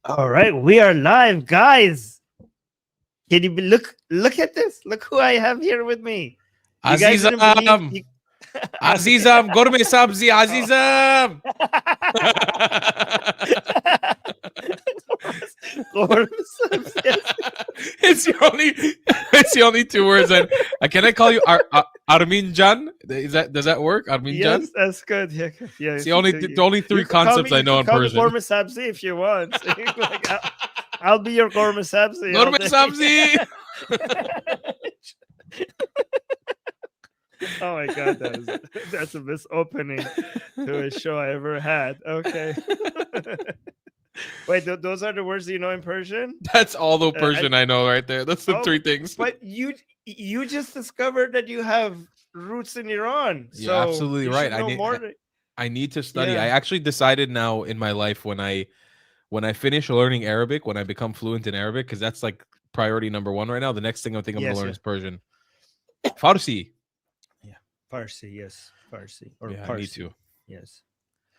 All right, we are live, guys. Can you look at this? Look who I have here with me. You guys didn't believe Azizam, you, Azizam, Gorme Sabzi, Azizam. it's the only two words. And can I call you Armin Jan? Does that work? Armin Jan? Yes, that's good. Yeah, yeah. It's the only three concepts I You know can in call me Persian. Gorma Sabzi if you want. Like, I'll be your Gorma Sabzi all Gorme day. Sabzi. Oh my god, that's the best opening to a show I ever had. Okay. Wait, those are the words you know in Persian? That's all the Persian I know right there. That's the three things. But you just discovered that you have roots in Iran. You're So absolutely you right. should know more. I need to study. Yeah. I actually decided now in my life when I finish learning Arabic, when I become fluent in Arabic, because that's like priority number one right now. The next thing I think I'm gonna learn is Persian. Farsi. Yeah, Farsi. Yes, Farsi or yeah, Parsi. I need to. Yes.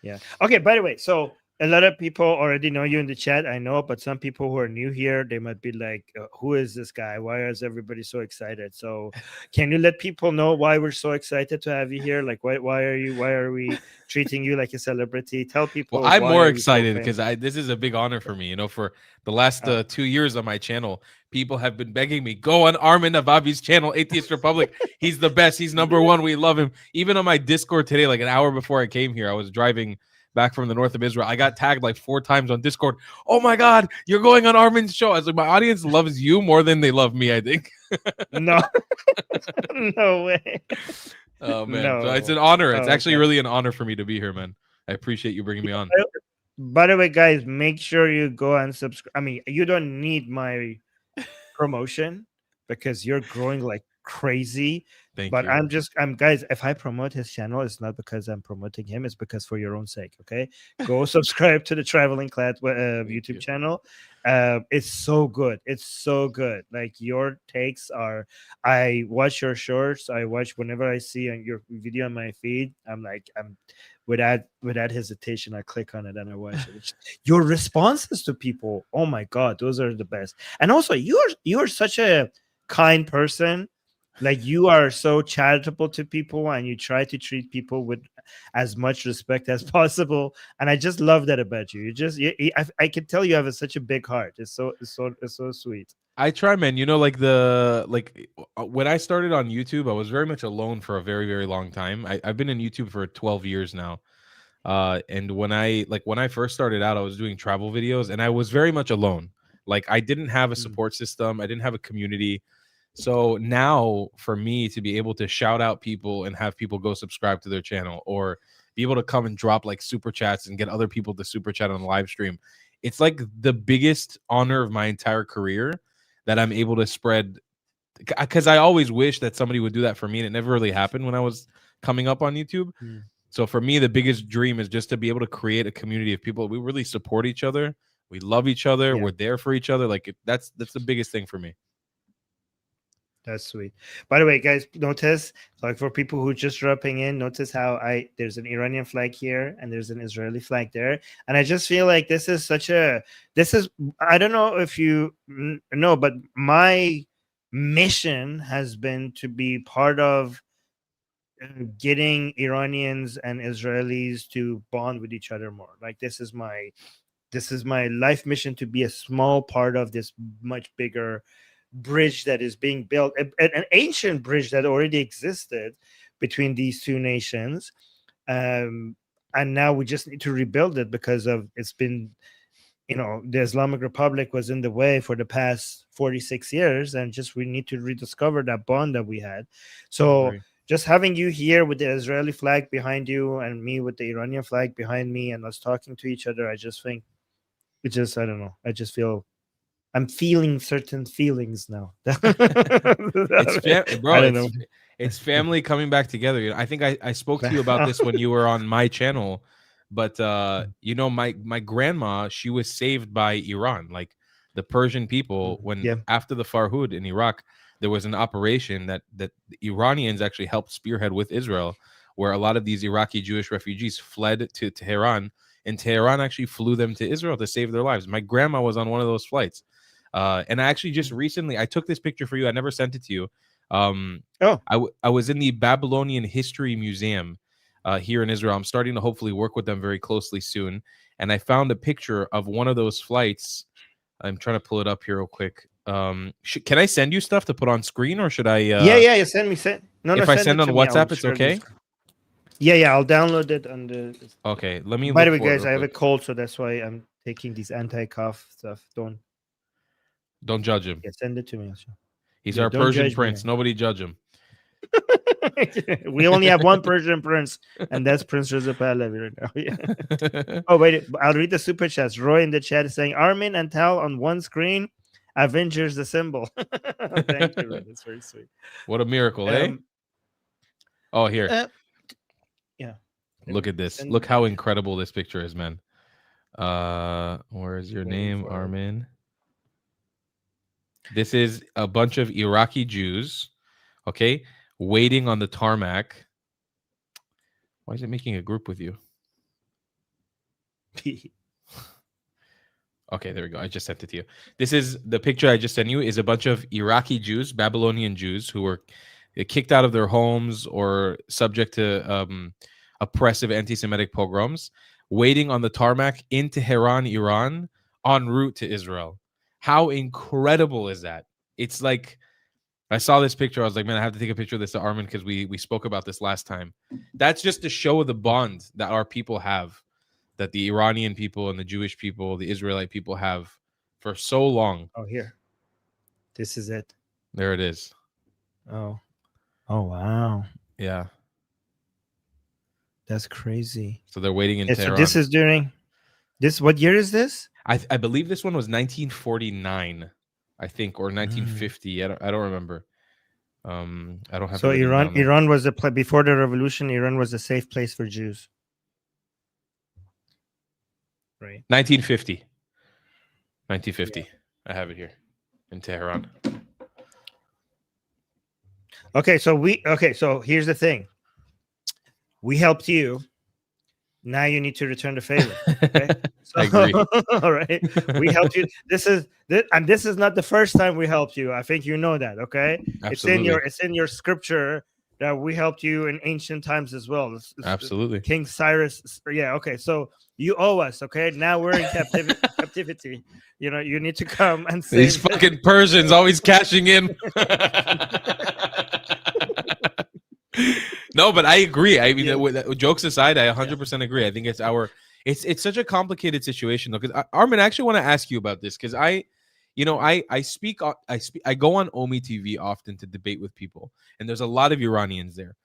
Yeah. Okay. By the way, so a lot of people already know you in the chat. I know, but some people who are new here, they might be like, "Who is this guy? Why is everybody so excited?" So, can you let people know why we're so excited to have you here? Like, why are we treating you like a celebrity? Tell people. Well, I'm more excited because this is a big honor for me. You know, for the last 2 years on my channel, people have been begging me, go on Armin Avabi's channel, Atheist Republic. He's the best. He's number one. We love him. Even on my Discord today, like an hour before I came here, I was driving back from the north of Israel. I got tagged like 4 times on Discord. Oh my God, you're going on Armin's show. I was like, my audience loves you more than they love me, I think. No. No way. Oh man. No. So it's an honor. It's actually really an honor for me to be here, man. I appreciate you bringing me on. By the way, guys, make sure you go and subscribe. I mean, you don't need my promotion because you're growing like crazy. Thank but you. I'm guys, if I promote his channel, it's not because I'm promoting him, it's because for your own sake. Okay, go subscribe to the Traveling Clatt YouTube channel. It's so good. It's so good. Like your takes are, I watch your shorts, I watch whenever I see on your video on my feed, I'm without hesitation, I click on it and I watch it. Your responses to people, oh my God, those are the best. And also you're such a kind person. Like you are so charitable to people and you try to treat people with as much respect as possible. And I just love that about you. I can tell you have such a big heart. It's so sweet. I try, man. You know, like when I started on YouTube, I was very much alone for a very, very long time. I've been in YouTube for 12 years now. And when I first started out, I was doing travel videos and I was very much alone. Like I didn't have a support system. I didn't have a community. So now for me to be able to shout out people and have people go subscribe to their channel or be able to come and drop like super chats and get other people to super chat on the live stream, it's like the biggest honor of my entire career that I'm able to spread, because I always wish that somebody would do that for me, and it never really happened when I was coming up on YouTube. So for me, the biggest dream is just to be able to create a community of people. We really support each other. We love each other. We're there for each other. Like that's the biggest thing for me. That's sweet. By the way, guys, notice, like for people who just dropping in, notice how there's an Iranian flag here and there's an Israeli flag there. And I just feel like this is I don't know if you know, but my mission has been to be part of getting Iranians and Israelis to bond with each other more. Like this is my life mission, to be a small part of this much bigger bridge that is being built, an ancient bridge that already existed between these two nations, and now we just need to rebuild it because of it's been, the Islamic Republic was in the way for the past 46 years, and just we need to rediscover that bond that we had. So just having you here with the Israeli flag behind you and me with the Iranian flag behind me and us talking to each other, I just think I don't know, I just feel I'm feeling certain feelings now. It's family coming back together. I think I spoke to you about this when you were on my channel, but my grandma, she was saved by Iran, like the Persian people. When after the Farhud in Iraq, there was an operation that the Iranians actually helped spearhead with Israel, where a lot of these Iraqi Jewish refugees fled to Tehran and Tehran actually flew them to Israel to save their lives. My grandma was on one of those flights. And I actually just recently, I took this picture for you. I never sent it to you. I was in the Babylonian History Museum here in Israel. I'm starting to hopefully work with them very closely soon. And I found a picture of one of those flights. I'm trying to pull it up here real quick. Can I send you stuff to put on screen, or should I? You send me. If I send on WhatsApp, it's okay. Yeah, I'll download it on the. Okay, let me. By the way, guys, I have a cold, so that's why I'm taking these anti-cough stuff. Don't judge him. Yeah, send it to me. He's our Persian prince. Nobody judge him. We only have one Persian prince, and that's Prince Reza Pahlavi right now. Yeah. Oh wait, I'll read the super chats. Roy in the chat is saying Armin and Tal on one screen. Avengers the symbol. Thank you, Roy. That's very sweet. What a miracle, eh? Oh, here. Yeah. Look at this. Look how incredible this picture is, man. Where is your name, Armin? This is a bunch of Iraqi Jews, okay, waiting on the tarmac. Why is it making a group with you? Okay, there we go. I just sent it to you. This is the picture I just sent you. Is a bunch of Iraqi Jews, Babylonian Jews, who were kicked out of their homes or subject to oppressive anti-Semitic pogroms, waiting on the tarmac in Tehran, Iran, en route to Israel. How incredible is that? It's like, I saw this picture. I was like, man, I have to take a picture of this to Armin because we spoke about this last time. That's just to show the bond that our people have, that the Iranian people and the Jewish people, the Israelite people have for so long. Oh, here. This is it. There it is. Oh, wow. Yeah. That's crazy. So they're waiting in Tehran. So this is during this. What year is this? I believe this one was 1949, I think, or 1950. I don't remember. I don't have. So Iran was before the revolution. Iran was a safe place for Jews. Right. 1950. 1950. Yeah. I have it here in Tehran. Okay, so here's the thing. We helped you. Now you need to return the favor. Okay? So, I agree. All right. We helped you. This is not the first time we helped you. I think you know that, okay? Absolutely. It's in your scripture that we helped you in ancient times as well. Absolutely. King Cyrus. Yeah, okay. So you owe us, okay? Now we're in captivity. You know, you need to come and save these fucking Persians always cashing in. No, but I agree. I mean, with jokes aside, I 100% agree. I think it's such a complicated situation though. Because Armin, I actually want to ask you about this because I go on Omi TV often to debate with people, and there's a lot of Iranians there.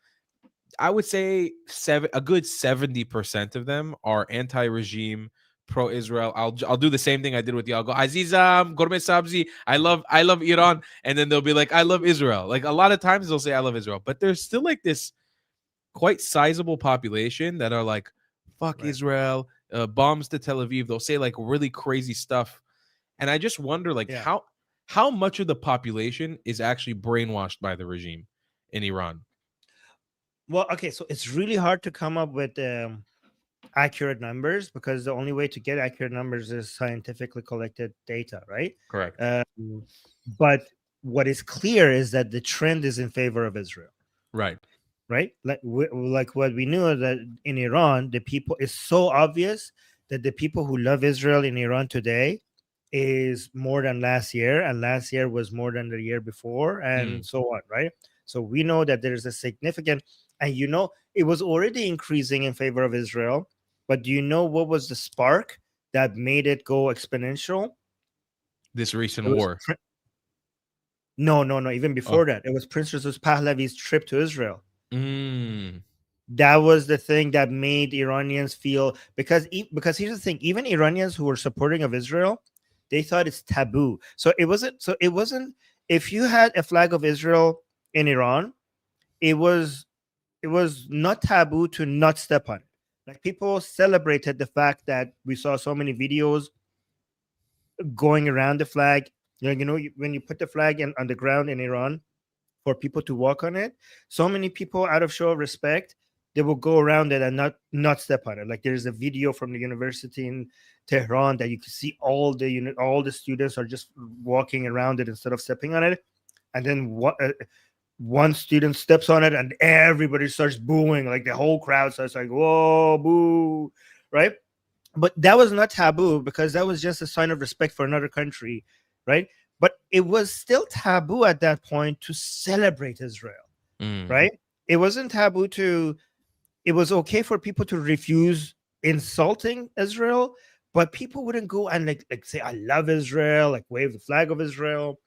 I would say a good 70% of them are anti-regime, pro-Israel. I'll do the same thing I did with you. I'll go Azizam, Gourmet Sabzi. I love Iran, and then they'll be like, I love Israel. Like a lot of times they'll say I love Israel, but there's still like this quite sizable population that are like, fuck right. Israel, bombs to Tel Aviv. They'll say like really crazy stuff, and I just wonder like how much of the population is actually brainwashed by the regime in Iran. Well, okay, so it's really hard to come up with accurate numbers because the only way to get accurate numbers is scientifically collected data, right? Correct. But what is clear is that the trend is in favor of Israel. Right. Right? Like what we knew that in Iran, the people is so obvious that the people who love Israel in Iran today is more than last year, and last year was more than the year before, and so on, right? So we know that there's a significant, and it was already increasing in favor of Israel, but do you know what was the spark that made it go exponential? This recent war. No. Even before that, it was Prince Reza Pahlavi's trip to Israel. That was the thing that made Iranians feel, because here's the thing, even Iranians who were supporting of Israel, they thought it's taboo. So it wasn't if you had a flag of Israel in Iran, it was not taboo to not step on it. Like people celebrated the fact that we saw so many videos going around the flag. When you put the flag on the ground in Iran for people to walk on it, so many people out of show of respect they will go around it and not step on it. Like there's a video from the university in Tehran that you can see all the students are just walking around it instead of stepping on it, and then one student steps on it and everybody starts booing, like the whole crowd starts like, whoa, boo, right? But that was not taboo because that was just a sign of respect for another country, right? But it was still taboo at that point to celebrate Israel, right? It wasn't taboo to, it was okay for people to refuse insulting Israel, but people wouldn't go and like say, I love Israel, like wave the flag of Israel.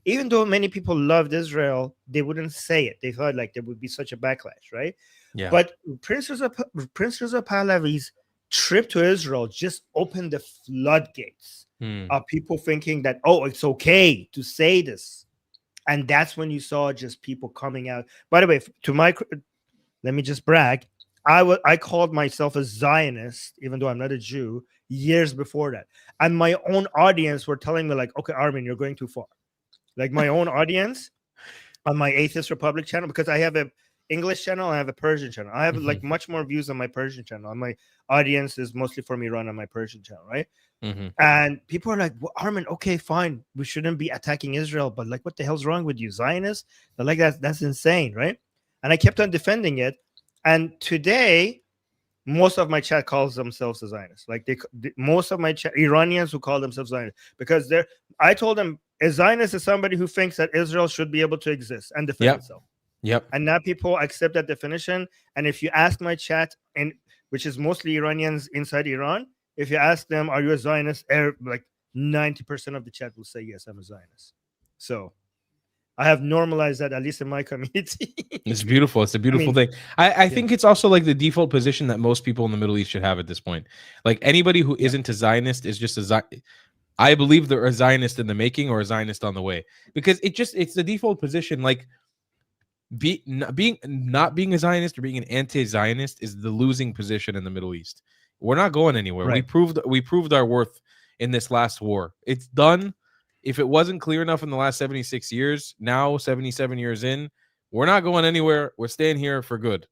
Even though many people loved Israel, they wouldn't say it. They thought like there would be such a backlash, right? Yeah. But Prince Reza Pahlavi's trip to Israel just opened the floodgates of people thinking that, oh, it's okay to say this. And that's when you saw just people coming out. By the way, let me just brag. I called myself a Zionist, even though I'm not a Jew, years before that. And my own audience were telling me like, okay, Armin, you're going too far. Like my own audience on my Atheist Republic channel, because I have a English channel, I have a Persian channel. I have like much more views on my Persian channel. And my audience is mostly from Iran on my Persian channel, right? And people are like, well, Armin, okay, fine. We shouldn't be attacking Israel, but like, what the hell's wrong with you, Zionists? They're like, that's insane, right? And I kept on defending it. And today, most of my chat calls themselves a Zionist. Like most of my Iranians who call themselves Zionists, because I told them a Zionist is somebody who thinks that Israel should be able to exist and defend itself. Yep. And now people accept that definition. And if you ask my chat, and which is mostly Iranians inside Iran, if you ask them, are you a Zionist? Like 90% of the chat will say, yes, I'm a Zionist. So I have normalized that, at least in my community. It's beautiful. It's a beautiful thing. I think it's also like the default position that most people in the Middle East should have at this point. Like anybody who isn't a Zionist is just a Zionist. I believe they're a Zionist in the making or a Zionist on the way, because it's the default position. Like not being a Zionist or being an anti-Zionist is the losing position in the Middle East. We're not going anywhere. Right. We proved our worth in this last war. It's done. If it wasn't clear enough in the last 76 years, now 77 years in, we're not going anywhere. We're staying here for good.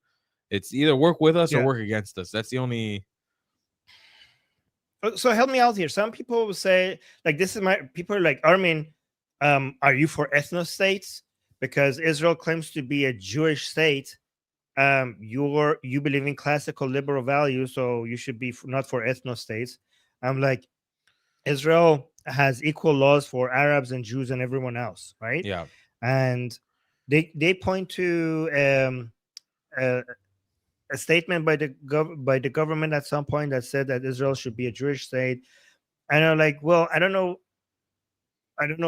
It's either work with us or work against us. That's the only. So help me out here. Some people will say, like, this is my people are like, Armin, are you for ethno states? Because Israel claims to be a Jewish state. You believe in classical liberal values, so you should be not for ethno states. I'm like, Israel has equal laws for Arabs and Jews and everyone else, right? Yeah. And they point to a statement by the government at some point that said that Israel should be a Jewish state. And I'm like, well, I don't know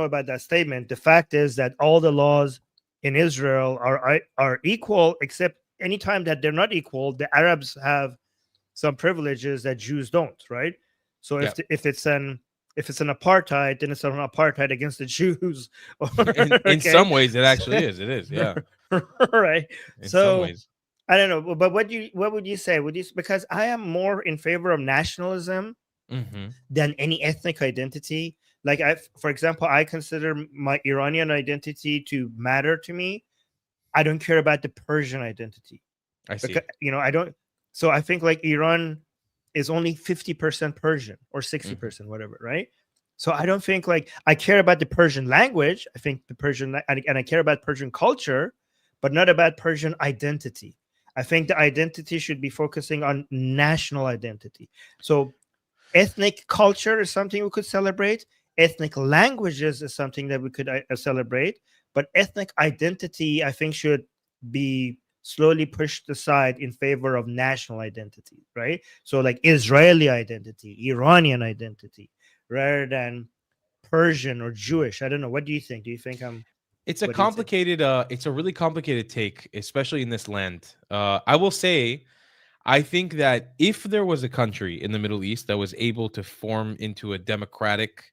about that statement. The fact is that all the laws in Israel are equal, except anytime that they're not equal, the Arabs have some privileges that Jews don't, right? So if it's an apartheid, then it's an apartheid against the Jews. In some ways, it actually is. It is, yeah. Right. In so some ways. I don't know, but what would you say? Because I am more in favor of nationalism than any ethnic identity. Like for example, I consider my Iranian identity to matter to me. I don't care about the Persian identity. I see. Because, I don't. So I think like Iran is only 50% Persian or 60%, whatever, right? So I don't think like I care about the Persian language. I think the Persian and I care about Persian culture, but not about Persian identity. I think the identity should be focusing on national identity. So ethnic culture is something we could celebrate. Ethnic languages is something that we could celebrate. But ethnic identity, I think, should be slowly pushed aside in favor of national identity, right? So like Israeli identity, Iranian identity, rather than Persian or Jewish. I don't know. What do you think? Do you think It's a complicated, it's a really complicated take, especially in this land. I will say, I think that if there was a country in the Middle East that was able to form into a democratic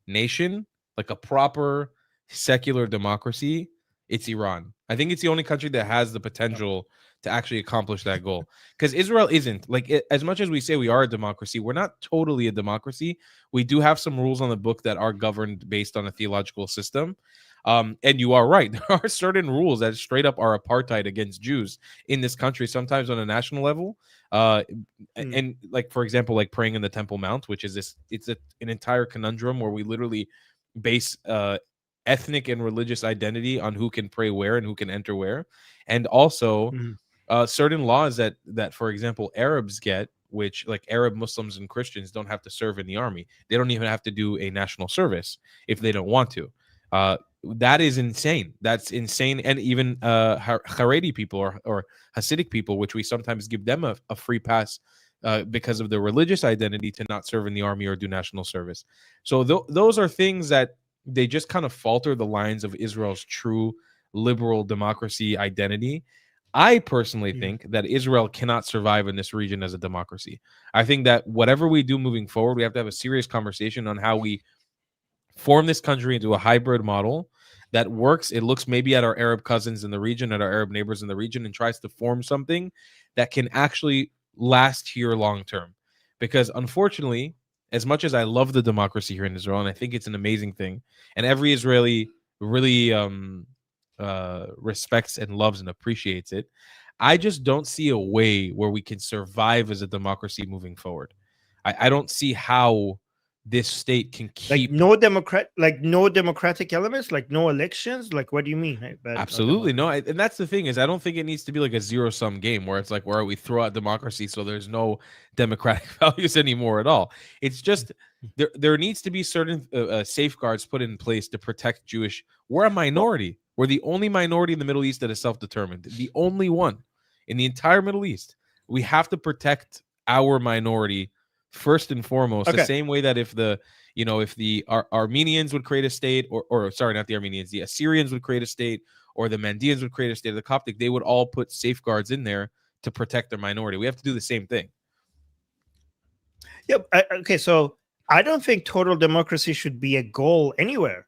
nation, like a proper secular democracy, it's Iran. I think it's the only country that has the potential to actually accomplish that goal. Because Israel isn't. Like, as much as we say we are a democracy, we're not totally a democracy. We do have some rules on the book that are governed based on a theological system. And you are right. There are certain rules that straight up are apartheid against Jews in this country, sometimes on a national level. And like, for example, like praying in the Temple Mount, which is an entire conundrum where we literally base ethnic and religious identity on who can pray where and who can enter where. And also certain laws that, for example, Arabs get, which like Arab Muslims and Christians don't have to serve in the army. They don't even have to do a national service if they don't want to. That is insane. That's insane. And even Haredi people or Hasidic people, which we sometimes give them a free pass because of their religious identity to not serve in the army or do national service. So those are things that they just kind of falter the lines of Israel's true liberal democracy identity. I personally think that Israel cannot survive in this region as a democracy. I think that whatever we do moving forward, we have to have a serious conversation on how we form this country into a hybrid model that works. It looks maybe at our Arab cousins in the region, at our Arab neighbors in the region, and tries to form something that can actually last here long term. Because unfortunately, as much as I love the democracy here in Israel, and I think it's an amazing thing, and every Israeli really respects and loves and appreciates it, I just don't see a way where we can survive as a democracy moving forward. I don't see how this state can keep no democratic elements, like no elections. Like, what do you mean? Absolutely no. And that's the thing, is I don't think it needs to be like a zero-sum game where it's like where we throw out democracy so there's no democratic values anymore at all. It's just there needs to be certain safeguards put in place to protect Jewish. We're a minority. We're the only minority in the Middle East that is self-determined. The only one in the entire Middle East. We have to protect our minority first and foremost. The same way that if the Armenians would create a state, or sorry, not the Armenians, the Assyrians would create a state, or the Mandeans would create a state of the Coptic, they would all put safeguards in there to protect their minority. We have to do the same thing. Yep. Okay, so I don't think total democracy should be a goal anywhere.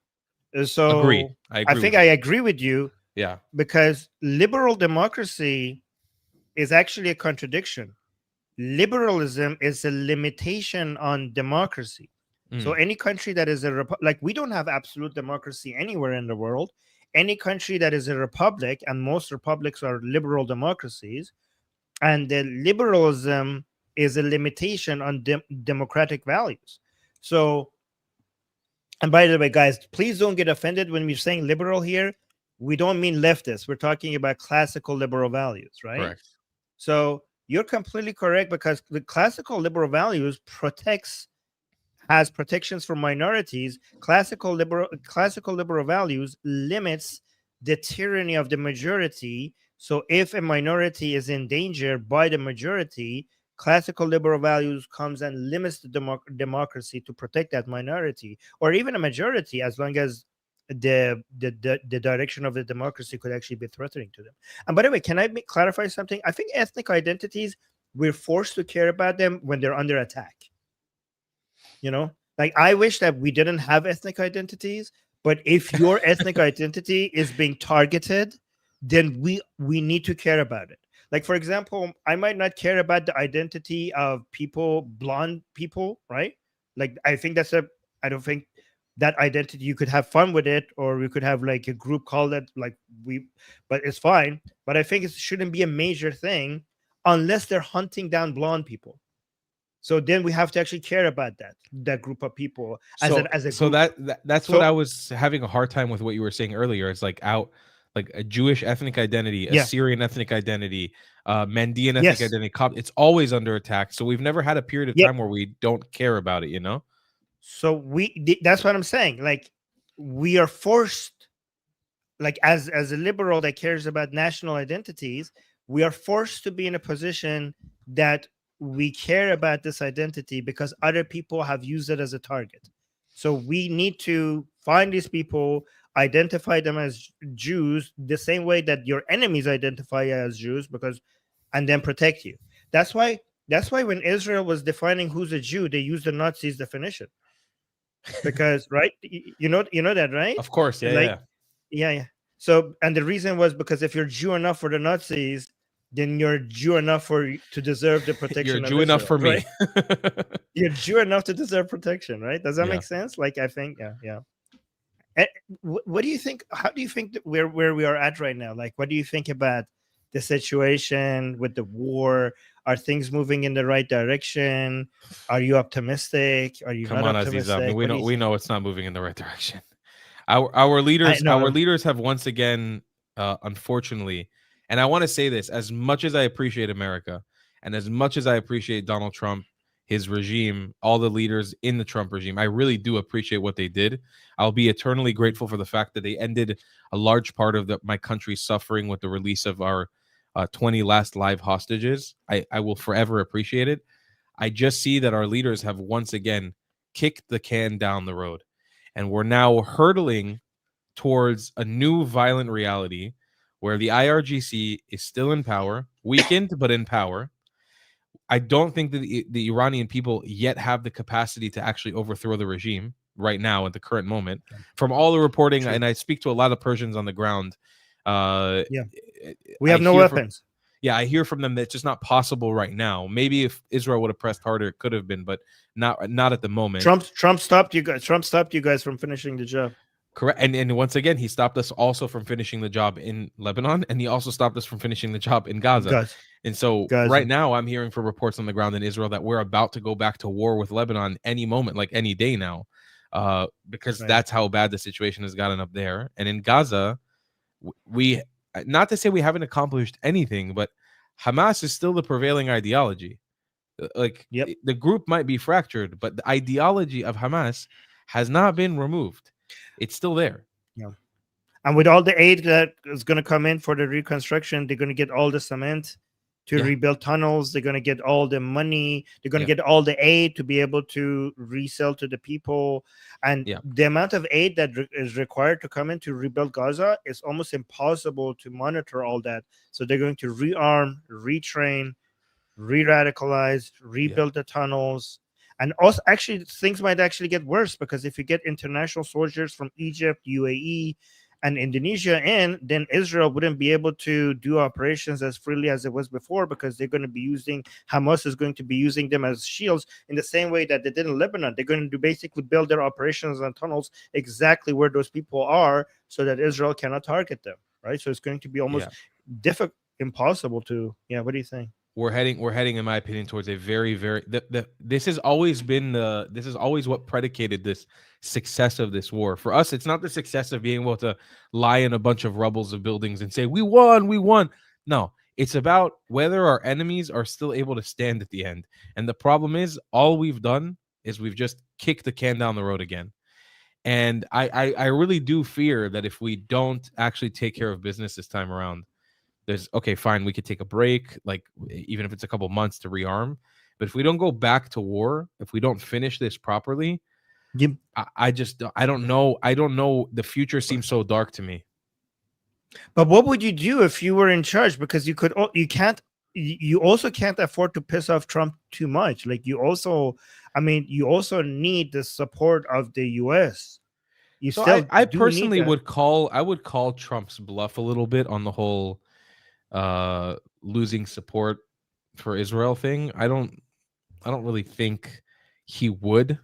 So Agreed. I think I agree with you. Yeah. Because liberal democracy is actually a contradiction. Liberalism is a limitation on democracy. So any country that is like, we don't have absolute democracy anywhere in the world. Any country that is a republic, and most republics are liberal democracies, and the liberalism is a limitation on democratic values. So, and by the way, guys, please don't get offended when we're saying liberal here. We don't mean leftist. We're talking about classical liberal values, right? Correct. So you're completely correct, because the classical liberal values has protections for minorities. Classical liberal values limits the tyranny of the majority. So if a minority is in danger by the majority, classical liberal values comes and limits the democracy to protect that minority, or even a majority, as long as the direction of the democracy could actually be threatening to them. And by the way, can I clarify something? I think ethnic identities, we're forced to care about them when they're under attack. Like, I wish that we didn't have ethnic identities, but if your ethnic identity is being targeted, then we need to care about it. Like, for example, I might not care about the identity of blonde people, right? Like, I don't think that identity, you could have fun with it, or we could have like a group called it but it's fine. But I think it shouldn't be a major thing unless they're hunting down blonde people. So then we have to actually care about that group of people as a so group. That's what I was having a hard time with what you were saying earlier. It's like like a Jewish ethnic identity, Assyrian ethnic identity, Mandean ethnic identity. It's always under attack. So we've never had a period of time where we don't care about it, So that's what I'm saying. Like, we are forced, like, as a liberal that cares about national identities, we are forced to be in a position that we care about this identity because other people have used it as a target. So we need to find these people, identify them as Jews the same way that your enemies identify you as Jews, and then protect you. That's why when Israel was defining who's a Jew, they used the Nazis' definition. Because, right, you know that, right? Of course, yeah. So, and the reason was because if you're Jew enough for the Nazis, then you're Jew enough to deserve the protection. You're Jew enough for me. You're Jew enough to deserve protection, right? Does that make sense? Like, I think, yeah. What do you think? How do you think that where we are at right now? Like, what do you think about the situation with the war? Are things moving in the right direction? Are you optimistic? Are you Come not on, Aziz. I mean, optimistic? What do you we think? know it's not moving in the right direction. Our I our know. leaders have once again, unfortunately, and I want to say this: as much as I appreciate America, and as much as I appreciate Donald Trump, his regime, all the leaders in the Trump regime, I really do appreciate what they did. I'll be eternally grateful for the fact that they ended a large part of my country's suffering with the release of our 20 last live hostages. I will forever appreciate it. I just see that our leaders have once again kicked the can down the road, and we're now hurtling towards a new violent reality where the IRGC is still in power, weakened but in power. I don't think that the Iranian people yet have the capacity to actually overthrow the regime right now at the current moment. From all the reporting, True. and I speak to a lot of Persians on the ground, uh, Yeah. We I have no hear from weapons. I hear from them that it's just not possible right now. Maybe if Israel would have pressed harder, it could have been, but not at the moment. Trump stopped you guys. Trump stopped you guys from finishing the job. Correct. And once again, he stopped us also from finishing the job in Lebanon, and he also stopped us from finishing the job in Gaza. Gaza. And so right Gaza. now, I'm hearing from reports on the ground in Israel that we're about to go back to war with Lebanon any moment, like any day now, because Right. that's how bad the situation has gotten up there. And in Gaza, we, not to say we haven't accomplished anything, but Hamas is still the prevailing ideology. Like Yep. the group might be fractured, but the ideology of Hamas has not been removed. It's still there. Yeah. And with all the aid that is going to come in for the reconstruction, they're going to get all the cement to Yeah. rebuild tunnels. They're going to get all the money. They're going to Yeah. get all the aid to be able to resell to the people. And Yeah. the amount of aid that is required to come in to rebuild Gaza is almost impossible to monitor all that. So they're going to rearm, retrain, re-radicalize, rebuild the tunnels. And also, actually, things might actually get worse because if you get international soldiers from Egypt, UAE, and Indonesia in, then Israel wouldn't be able to do operations as freely as it was before because they're going to be using, Hamas is going to be using them as shields in the same way that they did in Lebanon. They're going to basically build their operations and tunnels exactly where those people are so that Israel cannot target them, right? So it's going to be almost difficult, impossible to, what do you think? We're heading in my opinion towards a very this has always been this is always what predicated this success of this war. For us, it's not the success of being able to lie in a bunch of rubbles of buildings and say we won. No, it's about whether our enemies are still able to stand at the end. And the problem is all we've done is we've just kicked the can down the road again. And I really do fear that if we don't actually take care of business this time around, there's okay, fine, we could take a break, like even if it's a couple months to rearm. But if we don't go back to war, if we don't finish this properly, I just I don't know. I don't know. The future seems so dark to me. But what would you do if you were in charge? Because you also can't afford to piss off Trump too much. Like you also need the support of the US. You So still I do need personally that. would call Trump's bluff a little bit on the whole losing support for Israel thing. I don't really think he would.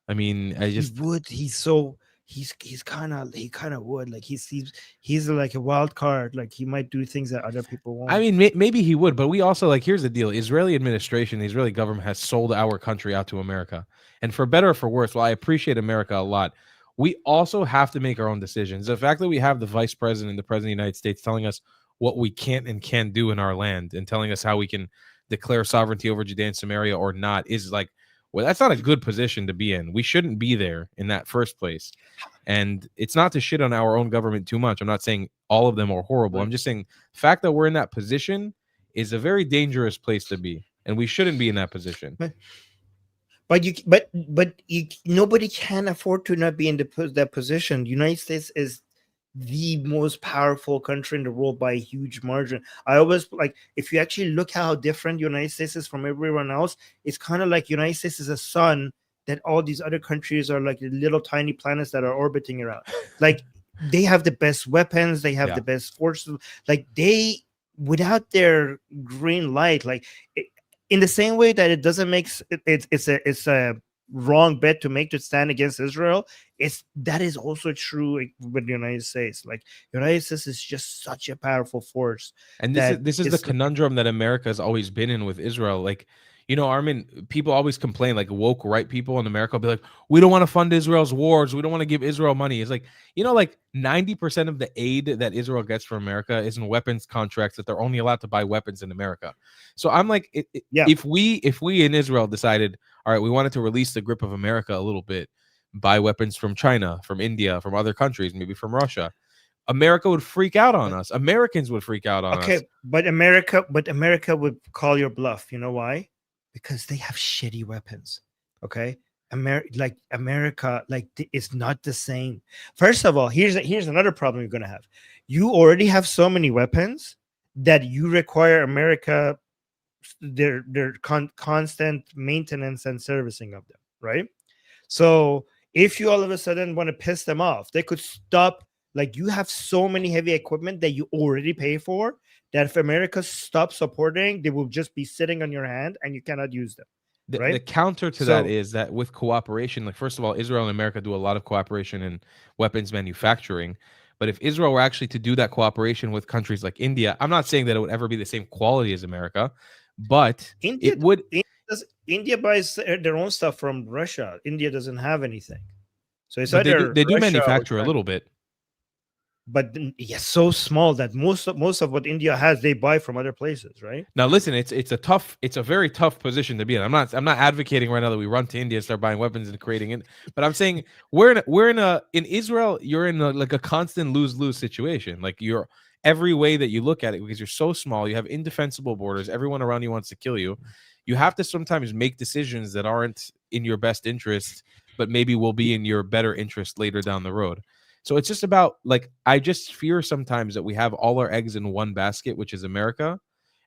I mean, He would. He kind of would. Like he's like a wild card. Like he might do things that other people won't. I mean, maybe he would, but we also like. Here's the deal: Israeli administration, the Israeli government has sold our country out to America, and for better or for worse, while I appreciate America a lot, we also have to make our own decisions. The fact that we have the vice president, the president of the United States, telling us what we can't and can't do in our land, and telling us how we can declare sovereignty over Judea and Samaria or not, is like, well, that's not a good position to be in. We shouldn't be there in that first place. And it's not to shit on our own government too much. I'm not saying all of them are horrible. Right. I'm just saying the fact that we're in that position is a very dangerous place to be, and we shouldn't be in that position. Nobody can afford to not be in that position. The United States is the most powerful country in the world by a huge margin. I always like, if you actually look how different United States is from everyone else, it's kind of like United States is a sun that all these other countries are like little tiny planets that are orbiting around. Like they have the best weapons, they have the best forces. Like they, without their green light, like in the same way that it doesn't make it's a wrong bet to make to stand against Israel. That is also true with the United States. Like, United States is just such a powerful force And that this is the is conundrum that America has always been in with Israel. Like, you know, Armin, people always complain, like woke right people in America will be like, we don't want to fund Israel's wars. We don't want to give Israel money. It's like, you know, like 90% of the aid that Israel gets from America is in weapons contracts that they're only allowed to buy weapons in America. So I'm like, yeah. if we in Israel decided, all right, we wanted to release the grip of America a little bit, buy weapons from China, from India, from other countries, maybe from Russia, America would freak out on us. Americans would freak out on us. Okay, but America would call your bluff. You know why? Because they have shitty weapons. Okay, America, it's not the same. First of all, here's another problem you're gonna have. You already have so many weapons that you require America their constant maintenance and servicing of them, right? So if you all of a sudden want to piss them off, they could stop. Like, you have so many heavy equipment that you already pay for, that if America stops supporting, they will just be sitting on your hand and you cannot use them, The right? counter to that So is that with cooperation, like first of all, Israel and America do a lot of cooperation in weapons manufacturing. But if Israel were actually to do that cooperation with countries like India, I'm not saying that it would ever be the same quality as America, but India, it would. India buys their own stuff from Russia. India doesn't have anything, so it's But either they do Russia or manufacture a China. little bit. But yes, so small that most of what India has, they buy from other places, right? Now, listen, it's a very tough position to be in. I'm not advocating right now that we run to India and start buying weapons and creating it, but I'm saying in Israel, you're in like a constant lose-lose situation. Like, you're every way that you look at it, because you're so small, you have indefensible borders, everyone around you wants to kill you. You have to sometimes make decisions that aren't in your best interest, but maybe will be in your better interest later down the road. So it's just about, like, I just fear sometimes that we have all our eggs in one basket, which is America.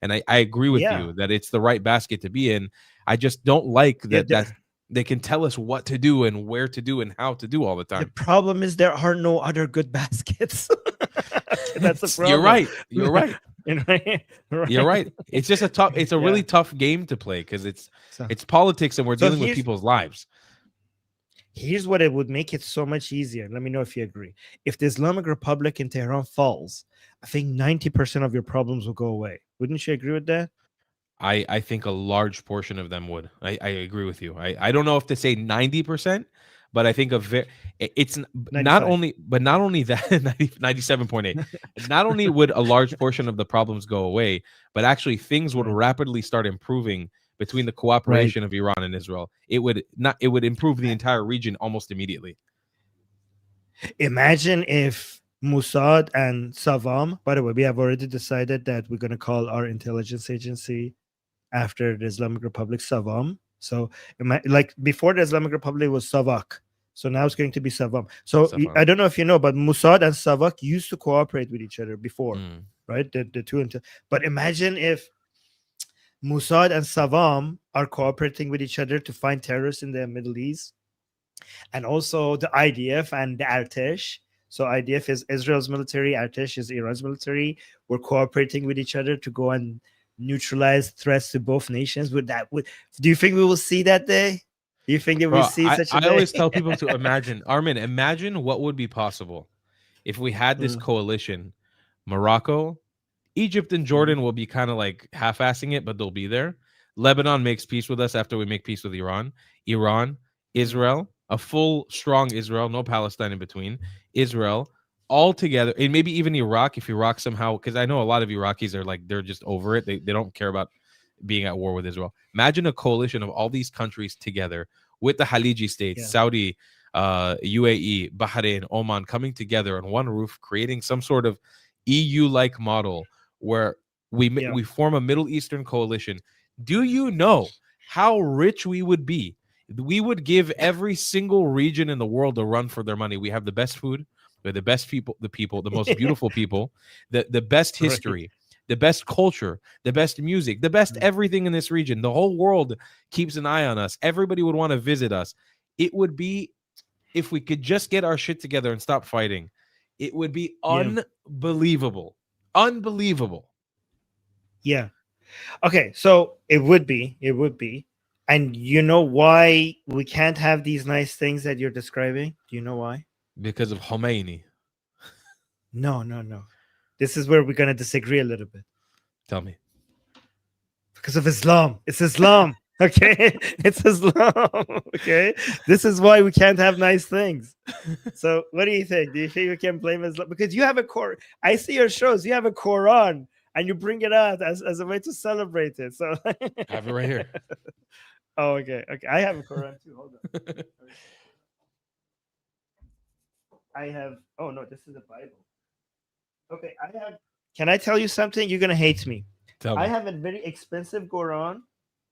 And I agree with Yeah, you that it's the right basket to be in. I just don't like yeah. that they can tell us what to do and where to do and how to do all the The time. problem is there are no other good baskets. Okay, that's a You're problem. right. You're right. Right? You're right. It's just it's a Yeah. really tough game to play, because So, it's politics and we're so dealing with people's lives. here's what it would make it so much easier. Let me know if you agree. If the Islamic Republic in Tehran falls, I think 90% of your problems will go away. Wouldn't you agree with that? I think a large portion of them would. I agree with you. I don't know if to say 90%, but I think it's Ninety-five. not only that 97.8. Not only would a large portion of the problems go away, but actually things would Right. rapidly start improving between the Right. cooperation of Iran and Israel. It would improve the entire region almost immediately. Imagine if Mossad and Savam, by the way, we have already decided that we're going to call our intelligence agency after the Islamic Republic Savam. So, like before the Islamic Republic was Savak. So now it's going to be Savam. So I don't know if you know, but Mossad and Savak used to cooperate with each other before, right? The two. But imagine if Mossad and Savam are cooperating with each other to find terrorists in the Middle East, and also the IDF and the Artesh. So IDF is Israel's military, Artesh is Iran's military. We're cooperating with each other to go and neutralize threats to both nations. Do you think we will see that day? Do you think that we'll Bro, see such a I day? always tell people to imagine, Armin, imagine what would be possible if we had this Mm, coalition. Morocco, Egypt, and mm, Jordan will be kind of like half-assing it, but they'll be there. Lebanon makes peace with us after we make peace with Iran. Iran, mm. Israel, a full, strong Israel, no Palestine in between. Israel, all together, and maybe even Iraq, if Iraq somehow, because I know a lot of Iraqis are like, they're just over it. They don't care about being at war with Israel. Imagine a coalition of all these countries together with the Khaliji states, Yeah, Saudi, UAE, Bahrain, Oman, coming together on one roof, creating some sort of EU-like model where yeah, we form a Middle Eastern coalition. Do you know how rich we would be? We would give every single region in the world a run for their money. We have the best food, we have the best people, the most beautiful people, the best right. history, the best culture, the best music, the best Mm, everything in this region. The whole world keeps an eye on us. Everybody would want to visit us. It would be, if we could just get our shit together and stop fighting, it would be yeah, unbelievable. Unbelievable. yeah. Okay, so it would be. And you know why we can't have these nice things that you're describing? Do you know why? Because of Khomeini. No, no, no. This is where we're going to disagree a little bit. Tell me. Because of Islam. It's Islam. Okay. It's Islam. Okay. This is why we can't have nice things. So what do you think? Do you think we can blame Islam? Because you have a core. I see your shows. You have a Quran and you bring it out as a way to celebrate it. So I have it right here. Oh, okay. Okay. I have a Quran too. Hold on. I have, oh no, this is a Bible. Okay. I have, can I tell you something? You're going to hate me. Tell me. I have a very expensive Quran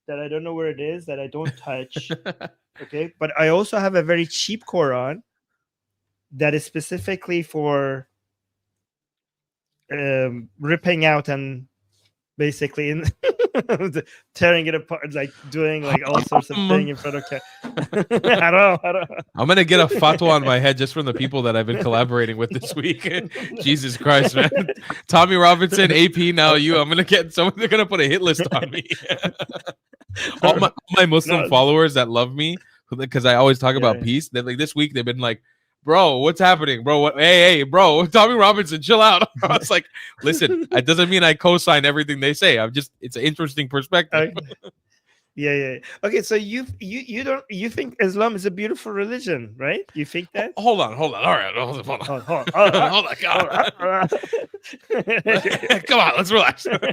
that I don't know where it is, that I don't touch. Okay. But I also have a very cheap Quran that is specifically for ripping out and basically in tearing it apart, like doing like all sorts of thing in front of I don't know. I'm gonna get a fatwa on my head just from the people that I've been collaborating with this week. Jesus Christ, man! Tommy Robinson, AP, now you. I'm gonna get someone. They're gonna put a hit list on me. all my Muslim followers that love me because I always talk about peace. They're like this week they've been like, bro, what's happening, bro? What? Hey, bro, Tommy Robinson, chill out. I was like, listen, it doesn't mean I co-sign everything they say. It's an interesting perspective. Yeah. Okay, so you think Islam is a beautiful religion, right? You think that? Hold on. All right, hold on. Hold on. Come on, let's relax. Okay.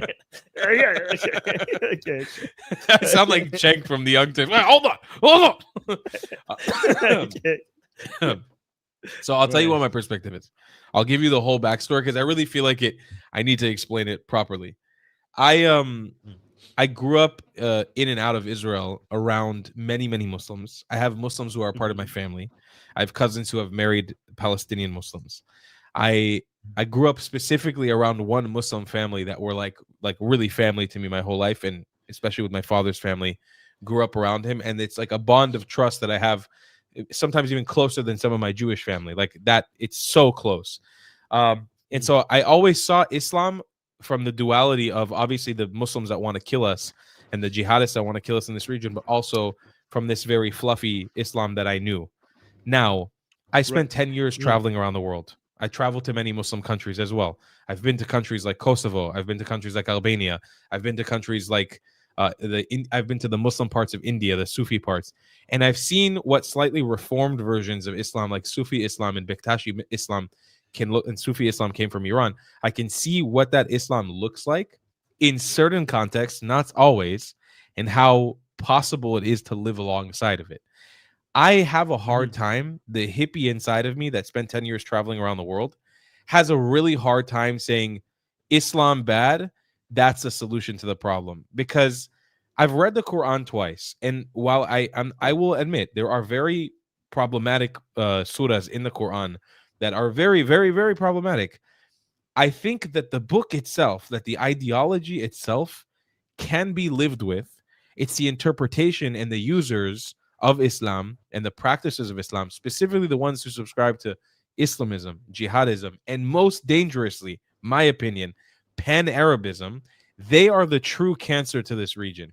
I sound like Cenk from the Young Turks. Hold on. Okay. So I'll tell you what my perspective is. I'll give you the whole backstory because I really feel like I need to explain it properly. I grew up in and out of Israel around many Muslims. I have Muslims who are part of my family. I have cousins who have married Palestinian Muslims. I grew up specifically around one Muslim family that were like really family to me my whole life, and especially with my father's family, grew up around him, and it's like a bond of trust that I have. Sometimes even closer than some of my Jewish family, like that. It's so close. And so I always saw Islam from the duality of obviously the Muslims that want to kill us and the jihadists that want to kill us in this region, but also from this very fluffy Islam that I knew. Now, I spent 10 years traveling around the world. I traveled to many Muslim countries as well. I've been to countries like Kosovo. I've been to countries like Albania. I've been to countries like I've been to the Muslim parts of India, the Sufi parts, and I've seen what slightly reformed versions of Islam, like Sufi Islam and Bektashi Islam, can look. And Sufi Islam came from Iran. I can see what that Islam looks like in certain contexts, not always, and how possible it is to live alongside of it. I have a hard time. The hippie inside of me that spent 10 years traveling around the world has a really hard time saying Islam bad. That's a solution to the problem, because I've read the Quran twice, and while I will admit there are very problematic surahs in the Quran that are very problematic, I think that the book itself, that the ideology itself can be lived with. It's the interpretation and the users of Islam and the practices of Islam, specifically the ones who subscribe to Islamism, jihadism, and most dangerously, my opinion, pan-Arabism. They are the true cancer to this region.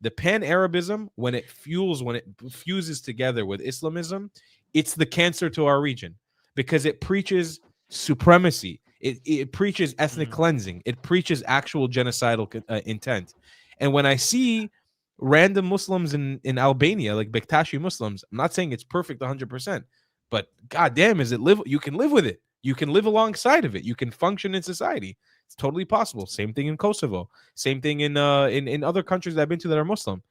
The pan-Arabism, when it fuses together with Islamism, it's the cancer to our region, because it preaches supremacy. It preaches ethnic cleansing. It preaches actual genocidal intent. And when I see random Muslims in Albania, like Bektashi Muslims, I'm not saying it's perfect 100%, but goddamn, you can live with it. You can live alongside of it. You can function in society. It's totally possible. Same thing in Kosovo. Same thing in other countries that I've been to that are Muslim.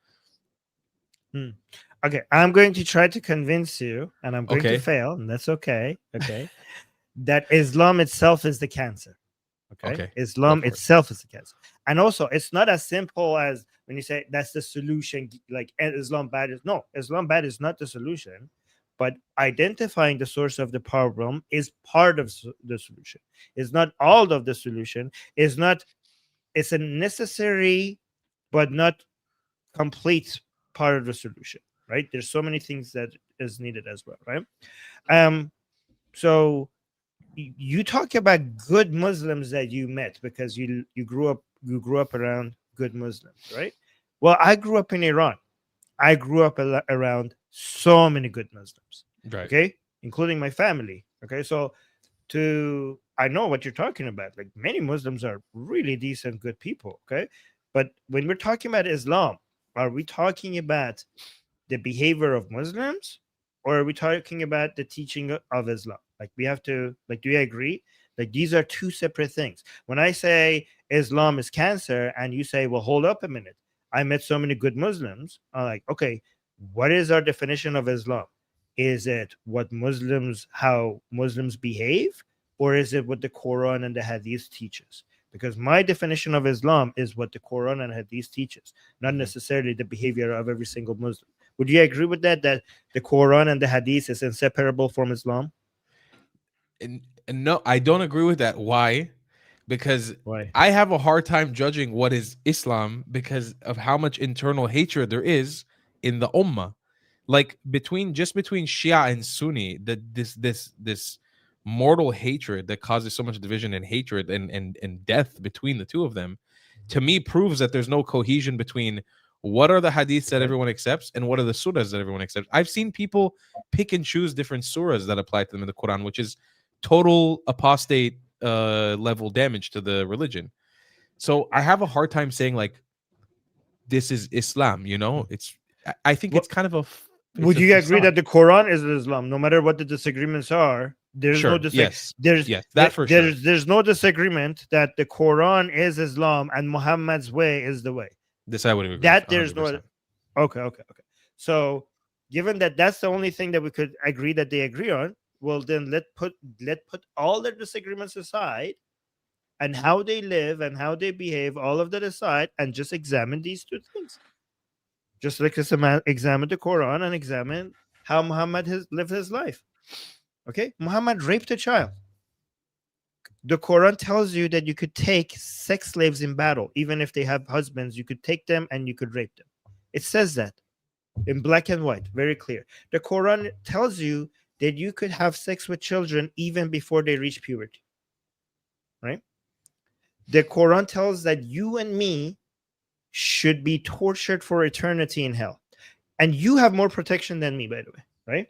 Okay, I'm going to try to convince you, and I'm going to fail, and that's okay. Okay, that Islam itself is the cancer. Okay. Islam itself is the cancer, and also it's not as simple as when you say that's the solution. Like Islam bad is Islam bad is not the solution. But identifying the source of the problem is part of the solution. It's not all of the solution. It's a necessary but not complete part of the solution, right? There's so many things that is needed as well, right? So you talk about good Muslims that you met because you grew up around good Muslims, right? Well, I grew up in Iran. I grew up around so many good Muslims, Right. okay, including my family. Okay, so I know what you're talking about. Like many Muslims are really decent, good people. Okay, but when we're talking about Islam, are we talking about the behavior of Muslims, or are we talking about the teaching of Islam? Like we have to like, do you agree? Like these are two separate things. When I say Islam is cancer, and you say, well, hold up a minute. I met so many good Muslims. I'm like, okay, what is our definition of Islam? Is it what Muslims, how Muslims behave, or is it what the Quran and the Hadith teaches? Because my definition of Islam is what the Quran and Hadith teaches, not Mhm. necessarily the behavior of every single Muslim. Would you agree with that? That the Quran and the Hadith is inseparable from Islam? And no, I don't agree with that. Why? Because Why? I have a hard time judging what is Islam because of how much internal hatred there is in the ummah. Like between Shia and Sunni, this mortal hatred that causes so much division and hatred and death between the two of them, to me proves that there's no cohesion between what are the hadiths that Okay. everyone accepts and what are the surahs that everyone accepts. I've seen people pick and choose different surahs that apply to them in the Quran, which is total apostate level damage to the religion. So I have a hard time saying like this is Islam. I think What it's kind of it's would a you agree facade. that the Quran is Islam? No matter what the disagreements are, Sure. Yes. there's Yes. That for sure. there's no disagreement that the Quran is Islam and Muhammad's way is the way. This I would agree with That there's no 100%. okay. So given that that's the only thing that we could agree that they agree on, well then let put all their disagreements aside, and how they live and how they behave, all of that aside, and just examine these two things. Just like this, examine the Quran and examine how Muhammad has lived his life. Okay, Muhammad raped a child. The Quran tells you that you could take sex slaves in battle, even if they have husbands. You could take them and you could rape them. It says that in black and white, very clear. The Quran tells you that you could have sex with children even before they reach puberty. Right? The Quran tells that you and me should be tortured for eternity in hell. And you have more protection than me, by the way, right?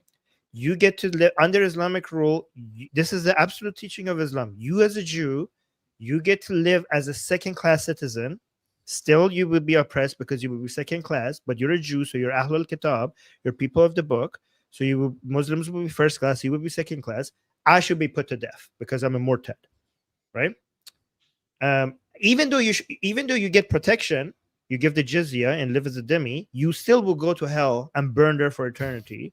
You get to live under Islamic rule. This is the absolute teaching of Islam. You, as a Jew, you get to live as a second class citizen. Still, you will be oppressed because you will be second class, but you're a Jew, so you're Ahlul Kitab, you're people of the book. So Muslims will be first class, you will be second class. I should be put to death because I'm a murtad, right? Even though you get protection, you give the jizya and live as a dhimmi, you still will go to hell and burn there for eternity,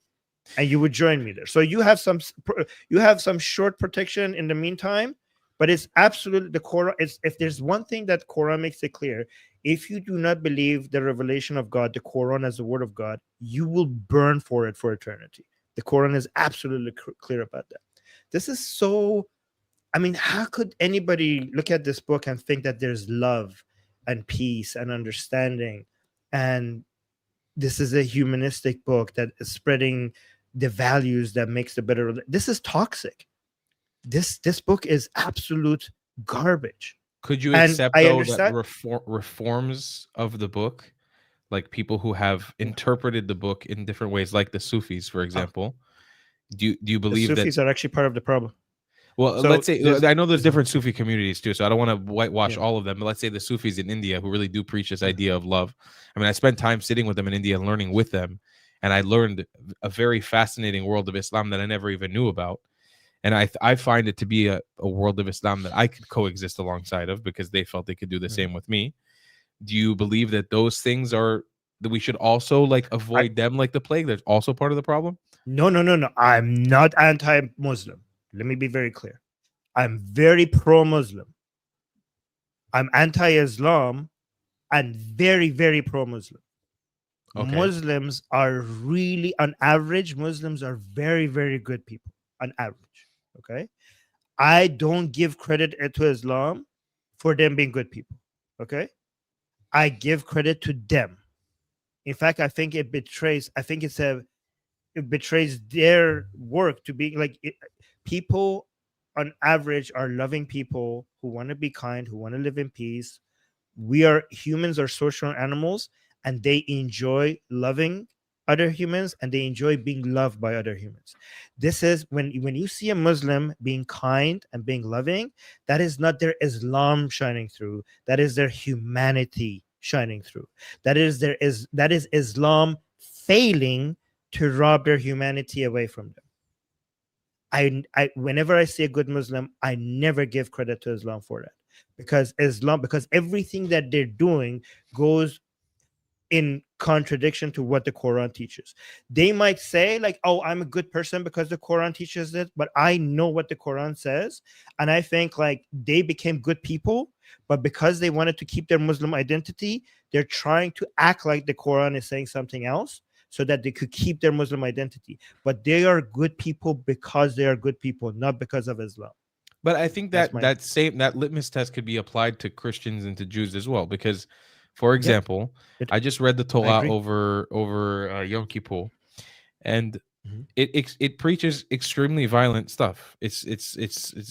and you would join me there. So you have some short protection in the meantime, but it's absolutely the Quran. If there's one thing that Quran makes it clear, if you do not believe the revelation of God, the Quran as the word of God, you will burn for it for eternity. The Quran is absolutely clear about that. This is so, I mean, how could anybody look at this book and think that there's love and peace and understanding, and this is a humanistic book that is spreading the values that makes the better? This is toxic. This book is absolute garbage. Could you And accept I though that understand. reforms of the book, like people who have interpreted the book in different ways, like the Sufis, for Oh, example? Do you the believe that? Sufis are actually part of the problem. Well, So let's say there's I know there's different Sufi communities too, so I don't want to whitewash yeah. all of them. But let's say the Sufis in India who really do preach this idea of love. I mean, I spent time sitting with them in India and learning with them, and I learned a very fascinating world of Islam that I never even knew about. And I find it to be a world of Islam that I could coexist alongside of because they felt they could do the Mm. same with me. Do you believe that those things are that we should also like I avoid them like the plague? That's also part of the problem. no. I'm not anti-Muslim. Let me be very clear. I'm very pro-Muslim. I'm anti-Islam and very, very pro-Muslim. Okay. Muslims are really, on average, Muslims are very, very good people on average. Okay. I don't give credit to Islam for them being good people. Okay. I give credit to them. In fact, I think it betrays their work to be like people on average are loving people who want to be kind, who want to live in peace. We are humans are social animals, and they enjoy loving other humans, and they enjoy being loved by other humans. This is when you see a Muslim being kind and being loving, that is not their Islam shining through, that is their humanity shining through. That is Islam failing to rob their humanity away from them. I whenever I see a good Muslim, I never give credit to Islam for that, because everything that they're doing goes in contradiction to what the Quran teaches. They might say like, "Oh, I'm a good person because the Quran teaches this," but I know what the Quran says, and I think like they became good people, but because they wanted to keep their Muslim identity, they're trying to act like the Quran is saying something else so that they could keep their Muslim identity. But they are good people because they are good people, not because of Islam. But I think That's that my that litmus test could be applied to Christians and to Jews as well. Because, for yeah. example, I just read the I Torah agree. over Yom Kippur, and Mhm. it preaches extremely violent stuff. It's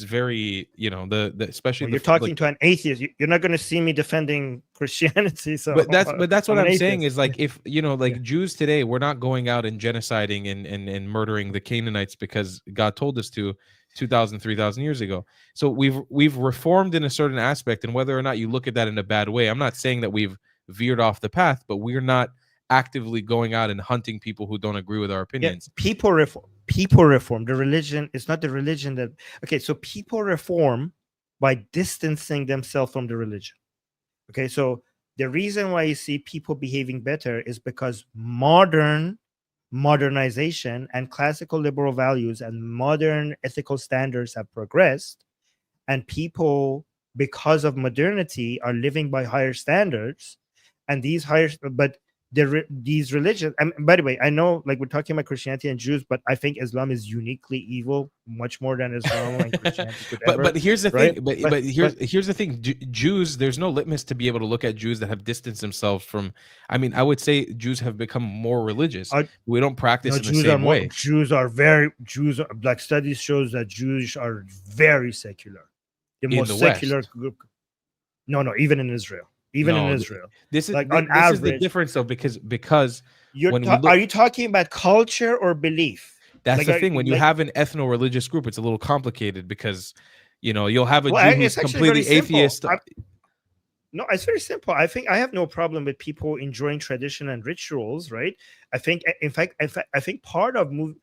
very, you know, the especially Well, the you're talking like. to an atheist. You're not going to see me defending Christianity. So But that's what I'm an I'm saying atheist. is like, if you know, Yeah. like Jews today, we're not going out and genociding and murdering the Canaanites because God told us to 2,000, 3,000 years ago. So we've reformed in a certain aspect, and whether or not you look at that in a bad way, I'm not saying that we've veered off the path, but we're not actively going out and hunting people who don't agree with our Yeah. opinions. People reform. People reform. The religion is not the religion that. Okay. So people reform by distancing themselves from the religion. Okay. So the reason why you see people behaving better is because modernization and classical liberal values and modern ethical standards have progressed, and people, because of modernity, are living by higher standards, and these higher but these religions, and by the way, I know like we're talking about Christianity and Jews, but I think Islam is uniquely evil, much more than Islam and Christianity could but ever, but here's the right? thing. But But here's the thing. Jews, there's no litmus to be able to look at Jews that have distanced themselves from. I mean, I would say Jews have become more religious. uh, We don't practice no, in the same way. Jews are, like studies shows that Jews are very secular, the In the most secular West. group. No, even in Israel, No, Like on this is the average, difference though, because when we are look, you talking about culture or belief? that's Like, the thing. When you have an ethno-religious group, it's a little complicated because, you know, you'll have a Jew who's it's actually very completely simple. atheist. No, it's very simple. I think I have no problem with people enjoying tradition and rituals, right? I think, I think part of moving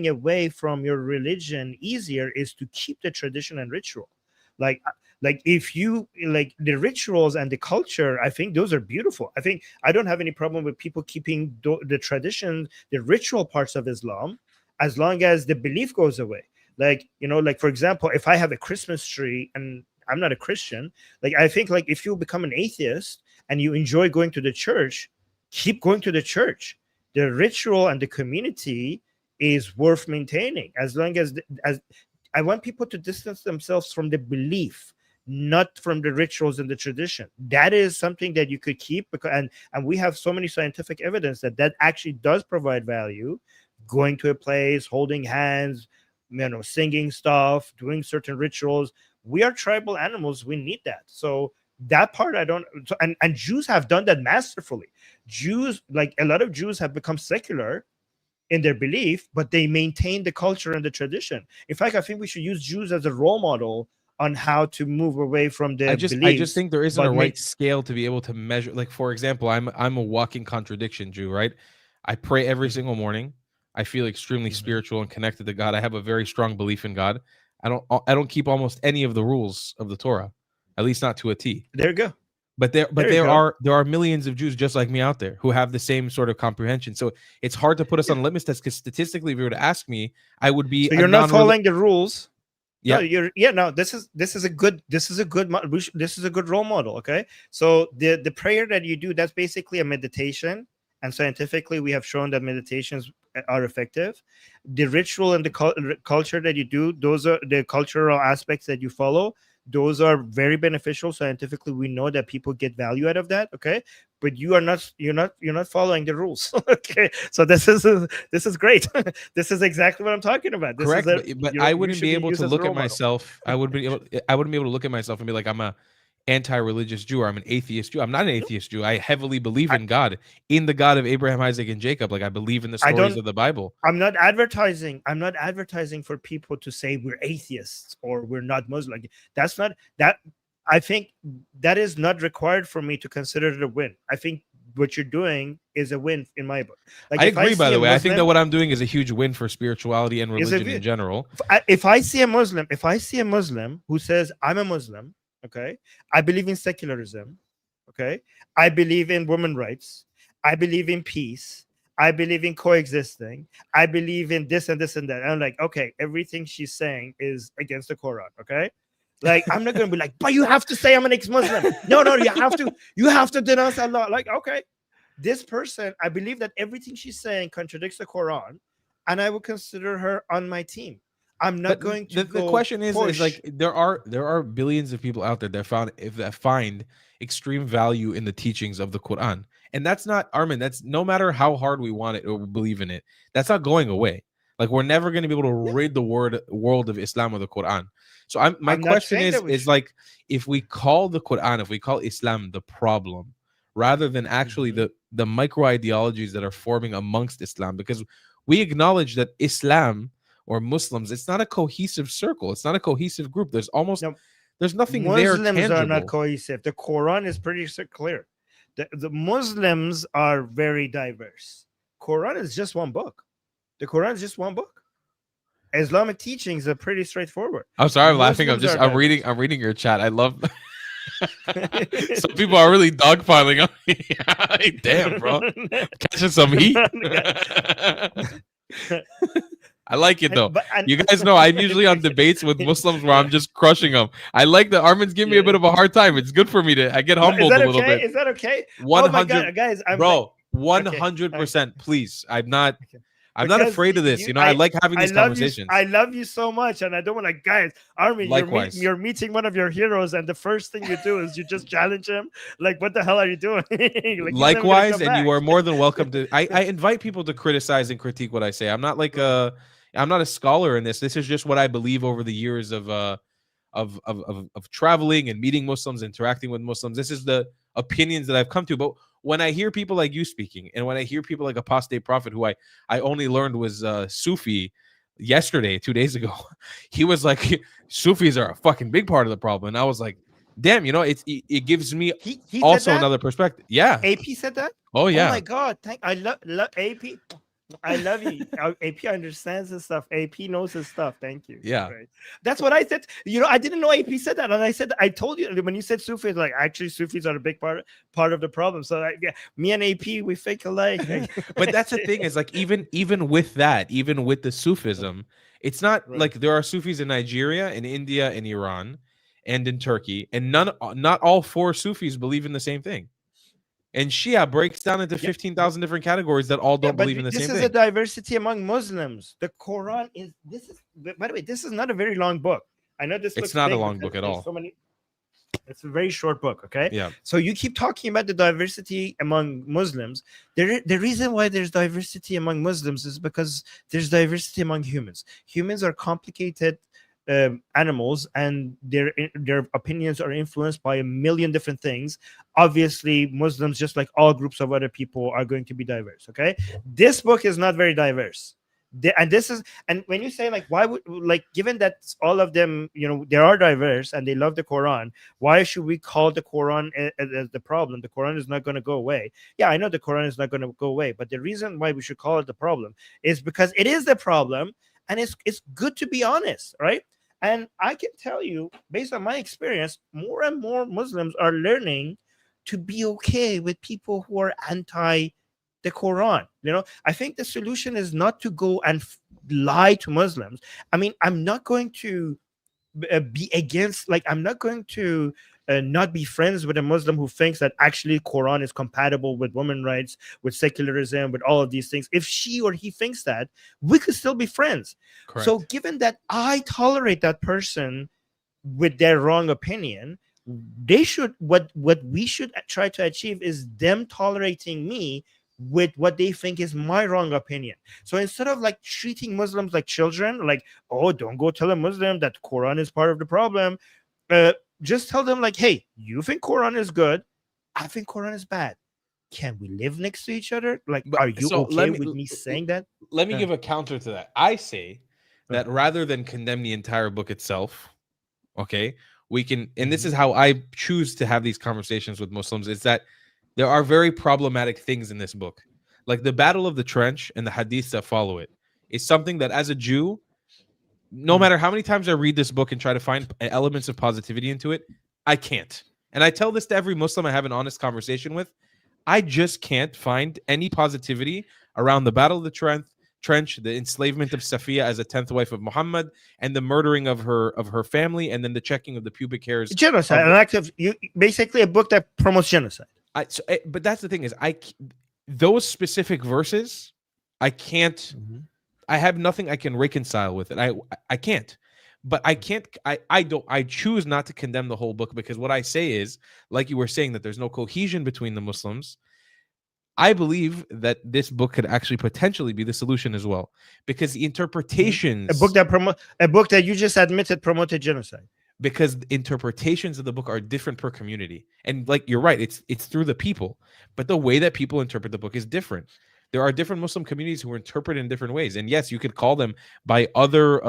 away from your religion easier is to keep the tradition and ritual. Like, if you like the rituals and the culture, I think those are beautiful. I think I don't have any problem with people keeping the tradition, the ritual parts of Islam, as long as the belief goes away. Like, like for example, if I have a Christmas tree and I'm not a Christian, like I think like if you become an atheist and you enjoy going to the church, keep going to the church. The ritual and the community is worth maintaining, as long as I want people to distance themselves from the belief, not from the rituals and the tradition. That is something that you could keep, because and we have so many scientific evidence that actually does provide value. Going to a place, holding hands, singing stuff, doing certain rituals. We are tribal animals. We need that. So that part I don't. So, and Jews have done that masterfully. Jews, like a lot of Jews, have become secular in their belief, but they maintain the culture and the tradition. In fact, I think we should use Jews as a role model on how to move away from their I just beliefs. think there isn't a But right scale to be able to measure. Like, for example, I'm a walking contradiction, Jew, right? I pray every Mhm, single morning. I feel extremely mhm. spiritual and connected to God. I have a very strong belief in God. I don't keep almost any of the rules of the Torah, at least not to a T. There you go. But There you go. there are millions of Jews just like me out there who have the same sort of comprehension. So it's hard to put us Yeah. on a litmus test, because statistically, if you were to ask me, I would be So a you're not non. following the rules. No, Yeah. no. This is a good role model. Okay, so the prayer that you do, that's basically a meditation, and scientifically we have shown that meditations are effective. The ritual and the culture that you do, those are the cultural aspects that you follow. Those are very beneficial. Scientifically, we know that people get value out of that. Okay, but you're not following the rules. Okay, so this is great. This is exactly what I'm talking about. This is Correct, a but I you wouldn't should be be able used to as a look at role model. myself. I wouldn't be able to look at myself and be like, I'm a anti-religious Jew or I'm an atheist Jew. I'm not an No, atheist Jew. I heavily believe I, in God, in the God of Abraham, Isaac, and Jacob. Like I believe in the I stories don't. of the Bible. I'm not advertising. I'm not advertising for people to say we're atheists or we're not Muslim. Like, that's not that. I think that is not required for me to consider it a win. I think what you're doing is a win in my book. Like I if I agree, by see a the way. I think that Muslim, what I'm doing is a huge win for spirituality and is a religion in general. if I see a Muslim, who says I'm a Muslim, okay, I believe in secularism, okay, I believe in women rights, I believe in peace, I believe in coexisting, I believe in this and this and that. I'm like, okay, everything she's saying is against the Quran, okay. Like I'm not gonna be like, but you have to say I'm an ex-Muslim. No, you have to denounce Allah. Like, okay, this person, I believe that everything she's saying contradicts the Quran, and I would consider her on my team. I'm not But going to the go question is push. like there are billions of people out there that find extreme value in the teachings of the Quran, and that's not Armin. That's no matter how hard we want it or we believe in it, that's not going away. Like we're never going to be able to Yeah, rid the world of Islam or the Quran. So my I'm not question saying that we is should. like if we call the Quran, if we call Islam the problem, rather than actually Mhm. the micro ideologies that are forming amongst Islam, because we acknowledge that Islam or Muslims, it's not a cohesive circle. It's not a cohesive group. No, There's nothing there Muslims are not tangible. cohesive. The Quran is pretty clear. The Muslims are very diverse. Quran is just one book. The Quran is just one book. Islamic teachings are pretty straightforward. I'm sorry, I'm laughing. Muslims are I'm reading diverse. I'm reading your chat. I love some people are really dogpiling on me. Damn, bro. Catching some heat. I like it though. And You guys know I'm usually on debates with Muslims where I'm yeah, just crushing them. I like that Armin's giving me a yeah. bit of a hard time. It's good for me to I get No, is humbled a that little okay? bit. Is that okay? Oh my 100 god, guys, I'm like, bro, okay, okay, 100%. Please. okay. I'm not Because afraid of this. you, I like having I these love you, conversations. I love you so much, and I don't want to, guys. Armin, Likewise. you're meeting one of your heroes, and the first thing you do is you just challenge him. Like, what the hell are you doing? Like, he's never gonna Likewise, come and you back. are more than welcome to I invite people to criticize and critique what I say. I'm not a scholar in this. This is just what I believe over the years of traveling and meeting Muslims, interacting with Muslims. This is the opinions that I've come to. But when I hear people like you speaking, and when I hear people like Apostate Prophet, who I only learned was Sufi yesterday, 2 days ago, he was like, Sufis are a fucking big part of the problem. And I was like, damn, it gives me He said also that. another perspective. Yeah. AP said that. Oh Oh my yeah. god, I love AP. I love you. AP understands his stuff. AP knows his stuff. Thank you. Yeah. Right. That's what I said. I didn't know AP said that, and I told you when you said Sufis, like actually Sufis are a big part of the problem. So yeah, me and AP, we fake alike. But that's the thing is like even with that, even with the Sufism, it's not Right. like there are Sufis in Nigeria, in India, in Iran, and in Turkey, and not all four Sufis believe in the same thing. And Shia breaks down into 15,000 different categories that all don't But believe in the this same is a thing. diversity among Muslims. The Quran is this is. By the way, this is not a very long book. I know this It's looks not a big long because book at there's all. so many. It's a very short book, okay? Yeah. So you keep talking about the diversity among Muslims. The reason why there's diversity among Muslims is because there's diversity among humans. Humans are complicated animals, and their opinions are influenced by a million different things. Obviously, Muslims, just like all groups of other people, are going to be diverse. Okay, this book is not very diverse. And when you say like why would, like, given that all of them they are diverse and they love the Quran, why should we call the Quran as the problem? The Quran is not going to go away. Yeah, I know the Quran is not going to go away, but the reason why we should call it the problem is because it is the problem, and it's good to be honest, right? And I can tell you, based on my experience, more and more Muslims are learning to be okay with people who are anti the Quran. I think the solution is not to go and lie to Muslims. I mean, I'm not going to be against, like, I'm not going to not be friends with a Muslim who thinks that actually Quran is compatible with women rights, with secularism, with all of these things. If she or he thinks that, we could still be friends. Correct. So given that I tolerate that person with their wrong opinion, they should what we should try to achieve is them tolerating me with what they think is my wrong opinion. So instead of like treating Muslims like children, like, oh, don't go tell a Muslim that Quran is part of the problem, just tell them like, hey, you think Quran is good, I think Quran is bad. Can we live next to each other? Like, But are you so okay with me saying that? let me Yeah. give a counter to that. I say that rather than condemn the entire book itself, okay, we can, and this is how I choose to have these conversations with Muslims, is that there are very problematic things in this book. Like the Battle of the Trench and the hadiths that follow it is something that as a Jew, no matter how many times I read this book and try to find elements of positivity into it, I can't. And I tell this to every Muslim I have an honest conversation with. I just can't find any positivity around the Battle of the Trench, the enslavement of Safiya as a 10th wife of Muhammad, and the murdering of her family, and then the checking of the pubic hairs. Genocide, an act of, you basically a book that promotes genocide. But that's the thing is, those specific verses, I can't. I have nothing I can reconcile with it. I can't. But I can't. I choose not to condemn the whole book, because what I say is, like you were saying, that there's no cohesion between the Muslims. I believe that this book could actually potentially be the solution as well, because the interpretations, a book that you just admitted promoted genocide, because interpretations of the book are different per community. And like you're right, it's through the people, but the way that people interpret the book is different. There are different Muslim communities who interpret in different ways. And yes, you could call them by other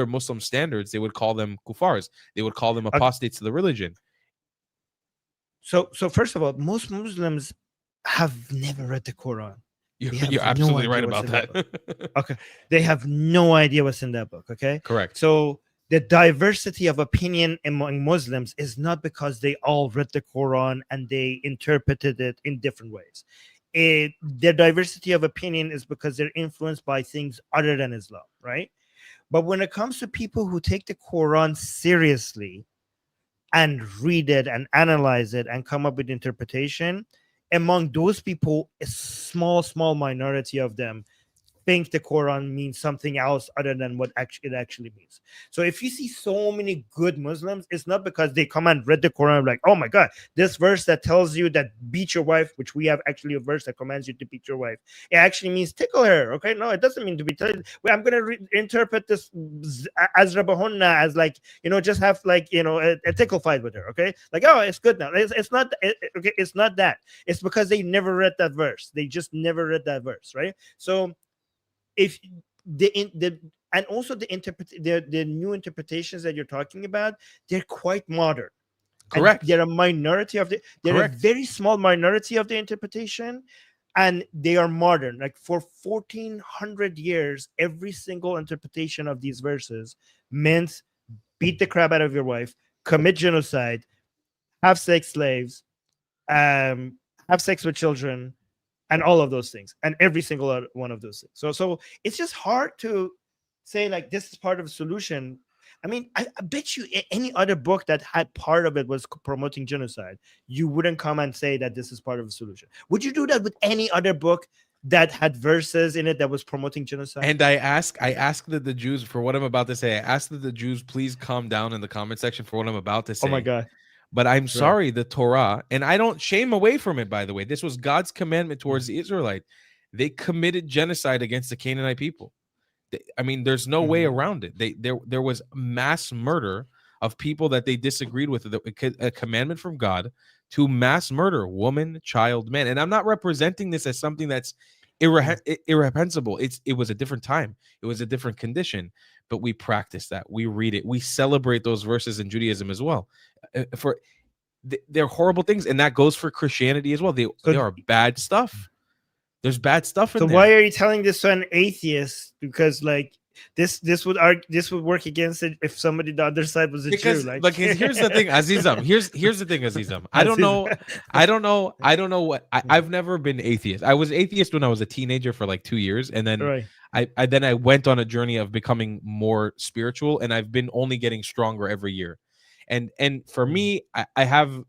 Muslim standards, they would call them kuffars. They would call them apostates to the religion. So first of all, most Muslims have never read the Quran. You're absolutely right about that. Okay. They have no idea what's in that book. Okay. Correct. So the diversity of opinion among Muslims is not because they all read the Quran and they interpreted it in different ways. Their diversity of opinion is because they're influenced by things other than Islam, right? But when it comes to people who take the Quran seriously and read it and analyze it and come up with interpretation, among those people, a small minority of them think the Quran means something else other than what it actually means. So if you see so many good Muslims, it's not because they come and read the Quran like, oh my God, this verse that tells you that beat your wife, which we have actually a verse that commands you to beat your wife, it actually means tickle her. Okay, no, it doesn't mean to be tickle. Well, I'm gonna interpret this as Rabahunna as like, just have like, a tickle fight with her. Okay, like, oh, it's good now. It's not okay. It's not that. It's because they never read that verse. They just never read that verse, right? So if and also the new interpretations that you're talking about, they're quite modern. Correct. And they're a minority of they're a very small minority of the interpretation, and they are modern. Like for 1400 years, every single interpretation of these verses meant beat the crap out of your wife, commit genocide, have sex slaves, have sex with children, and all of those things, and every single one of those things. So it's just hard to say like this is part of the solution. I mean, I bet you any other book that had part of it was promoting genocide, you wouldn't come and say that this is part of the solution. Would you do that with any other book that had verses in it that was promoting genocide? And I ask that the Jews, for what I'm about to say, I ask that the Jews please calm down in the comment section for what I'm about to say. Oh my God. But I'm sorry, the Torah, and I don't shame away from it, by the way. This was God's commandment towards the Israelite. They committed genocide against the Canaanite people. I mean, there's no way around it. There was mass murder of people that they disagreed with. A commandment from God to mass murder woman, child, man. And I'm not representing this as something that's irreprehensible. It was a different time. It was a different condition. But we practice that. We read it. We celebrate those verses in Judaism as well. They're horrible things, and that goes for Christianity as well. They are bad stuff. There's bad stuff in there. So why are you telling this to an atheist? Because like this would work against it if somebody the other side was a Jew. Like here's the thing, Azizam. Here's the thing, Azizam. I don't know what I've never been atheist. I was atheist when I was a teenager for like 2 years, and then I went on a journey of becoming more spiritual, and I've been only getting stronger every year. And for me, I have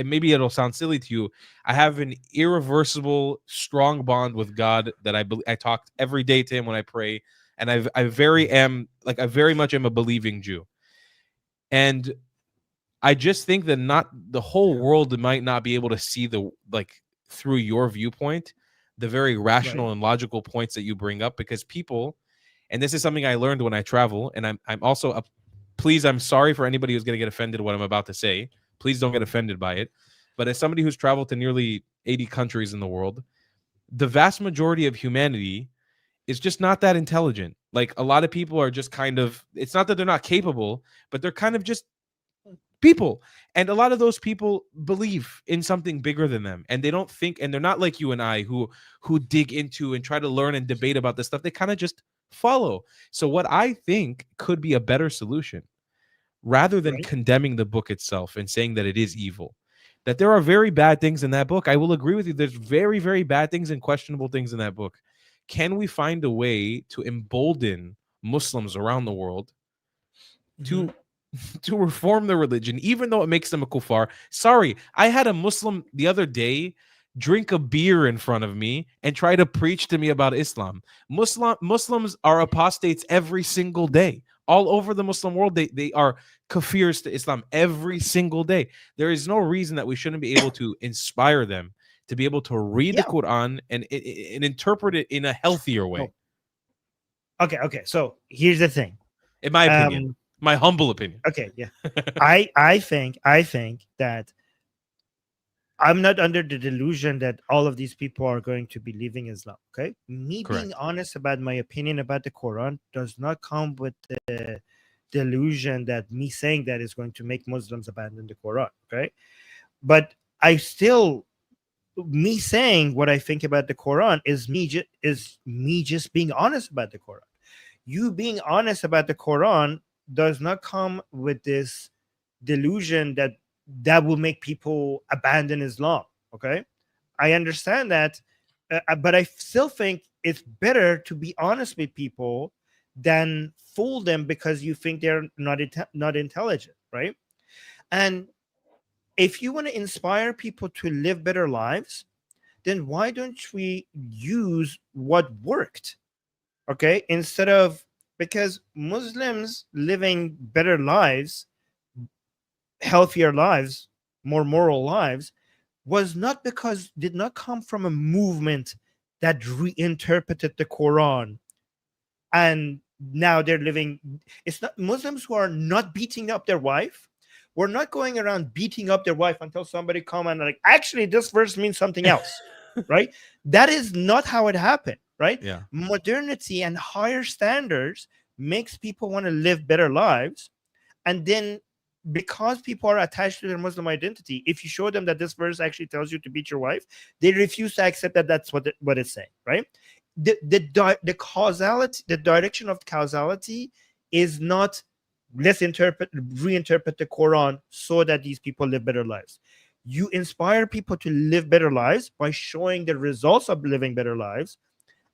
maybe it'll sound silly to you. I have an irreversible, strong bond with God that I talk every day to Him when I pray, and I very much am a believing Jew. And I just think that not the whole world might not be able to see through your viewpoint, the very rational and logical points that you bring up, because people, and this is something I learned when I travel, and I'm also please, I'm sorry for anybody who's going to get offended what I'm about to say. Please don't get offended by it. But as somebody who's traveled to nearly 80 countries in the world, the vast majority of humanity is just not that intelligent. Like, a lot of people are just kind of, it's not that they're not capable, but they're kind of just people. And a lot of those people believe in something bigger than them, and they don't think, and they're not like you and I who dig into and try to learn and debate about this stuff. They kind of just follow. So what I think could be a better solution, rather than Right. condemning the book itself and saying that it is evil, that there are very bad things in that book. I will agree with you. There's very, very bad things and questionable things in that book. Can we find a way to embolden Muslims around the world Mhm. to to reform their religion, even though it makes them a kuffar? Sorry, I had a Muslim the other day drink a beer in front of me and try to preach to me about Islam. Muslims are apostates every single day. All over the Muslim world, they are kafirs to Islam every single day. There is no reason that we shouldn't be able to inspire them to be able to read the Yeah. Quran and interpret it in a healthier way. No. Okay. So here's the thing. In my opinion, my humble opinion. Okay. Yeah. I think that I'm not under the delusion that all of these people are going to be leaving Islam. Okay. Me Correct. being honest about my opinion about the Quran does not come with the delusion that me saying that is going to make Muslims abandon the Quran. Okay. But I still, me saying what I think about the Quran is me just being honest about the Quran. You being honest about the Quran does not come with this delusion that will make people abandon Islam. Okay, I understand that, but I still think it's better to be honest with people than fool them because you think they're not intelligent, right? And if you want to inspire people to live better lives, then why don't we use what worked? Okay, instead of, because Muslims living better lives, healthier lives, more moral lives, was not because, did not come from a movement that reinterpreted the Quran and now they're living. It's not Muslims who are not beating up their wife. We're not going around beating up their wife until somebody come and like, actually, this verse means something else, right? That is not how it happened, right? Yeah. Modernity and higher standards makes people want to live better lives, and then because people are attached to their Muslim identity, if you show them that this verse actually tells you to beat your wife, they refuse to accept that that's what it's saying, right? The causality, the direction of causality is not let's reinterpret the Quran so that these people live better lives. You inspire people to live better lives by showing the results of living better lives.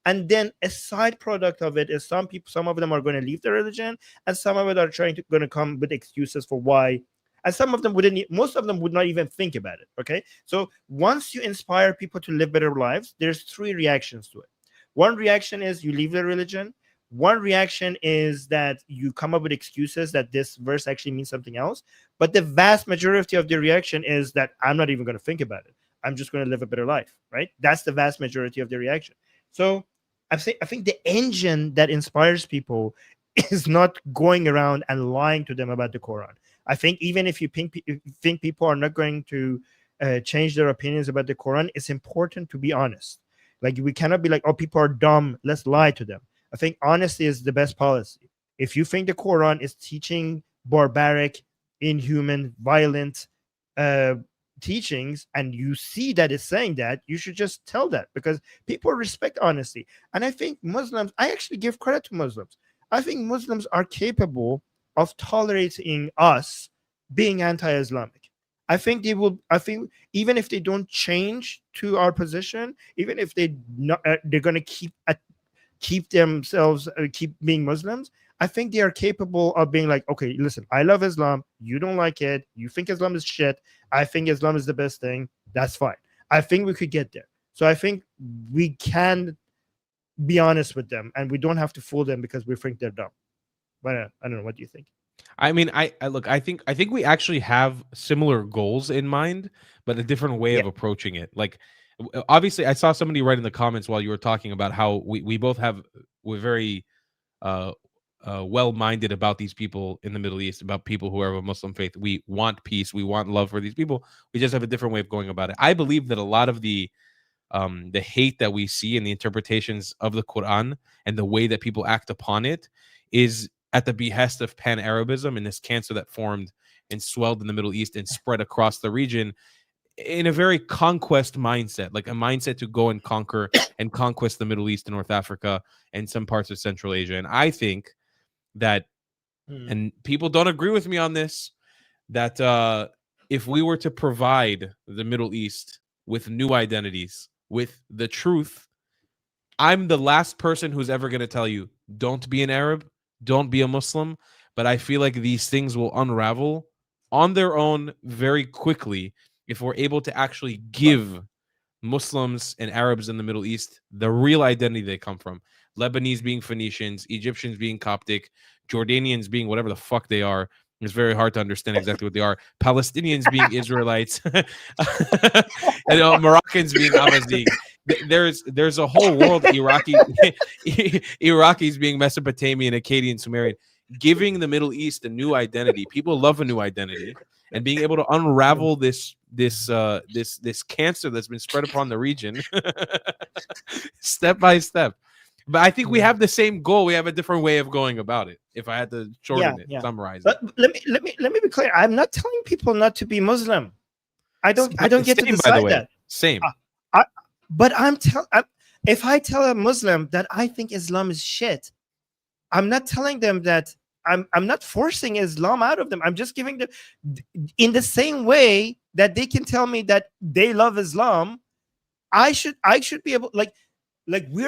And then a side product of it is some people, some of them are going to leave the religion, and some of it are going to come with excuses for why. And some of them most of them would not even think about it. Okay. So once you inspire people to live better lives, there's three reactions to it. One reaction is you leave the religion. One reaction is that you come up with excuses that this verse actually means something else. But the vast majority of the reaction is that I'm not even going to think about it. I'm just going to live a better life, right? That's the vast majority of the reaction. So I think the engine that inspires people is not going around and lying to them about the Quran. I think even if you think people are not going to change their opinions about the Quran, it's important to be honest. Like, we cannot be like, oh, people are dumb, let's lie to them. I think honesty is the best policy. If you think the Quran is teaching barbaric, inhuman, violent teachings, and you see that it's saying that, you should just tell that, because people respect honesty. And I think Muslims, I actually give credit to Muslims. I think Muslims are capable of tolerating us being anti-Islamic. I think they will. I think even if they don't change to our position, even if they're going to keep themselves keep being Muslims, I think they are capable of being like, okay, listen, I love Islam. You don't like it. You think Islam is shit. I think Islam is the best thing. That's fine. I think we could get there. So I think we can be honest with them, and we don't have to fool them because we think they're dumb. But I don't know. What do you think? I mean, I look, I think we actually have similar goals in mind, but a different way Yeah. of approaching it. Like, obviously, I saw somebody write in the comments while you were talking about how we both have, we're very well-minded about these people in the Middle East, about people who are of a Muslim faith. We want peace. We want love for these people. We just have a different way of going about it. I believe that a lot of the hate that we see in the interpretations of the Quran and the way that people act upon it is at the behest of pan-Arabism and this cancer that formed and swelled in the Middle East and spread across the region in a very conquest mindset, like a mindset to go and conquer and conquest the Middle East and North Africa and some parts of Central Asia. And I think that, and people don't agree with me on this, that if we were to provide the Middle East with new identities, with the truth, I'm the last person who's ever going to tell you, don't be an Arab, don't be a Muslim. But I feel like these things will unravel on their own very quickly if we're able to actually give Muslims and Arabs in the Middle East the real identity they come from. Lebanese being Phoenicians, Egyptians being Coptic, Jordanians being whatever the fuck they are. It's very hard to understand exactly what they are. Palestinians being Israelites, Moroccans being Amazigh. There's a whole world. Iraqis being Mesopotamian, Akkadian, Sumerian, giving the Middle East a new identity. People love a new identity, and being able to unravel this cancer that's been spread upon the region, step by step. But I think we have the same goal. We have a different way of going about it. If I had to shorten it, summarize it. Let me be clear. I'm not telling people not to be Muslim. I don't get to decide that. Same. But if I tell a Muslim that I think Islam is shit, I'm not telling them that. I'm not forcing Islam out of them. I'm just giving them, in the same way that they can tell me that they love Islam. I should be able, like we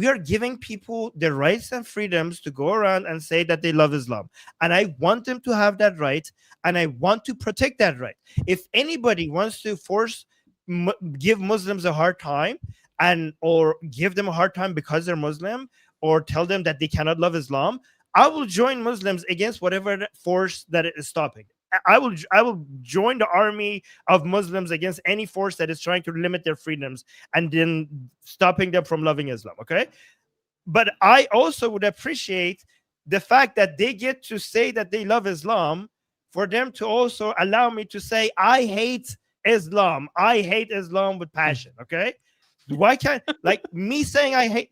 are giving people the rights and freedoms to go around and say that they love Islam, and I want them to have that right, and I want to protect that right. If anybody wants to give Muslims a hard time or give them a hard time because they're Muslim, or tell them that they cannot love Islam, I will join Muslims against whatever force that is stopping. I will join the army of Muslims against any force that is trying to limit their freedoms and then stopping them from loving Islam. Okay, but I also would appreciate the fact that they get to say that they love Islam, for them to also allow me to say I hate Islam. I hate Islam with passion. Okay. Why can't, like, me saying I hate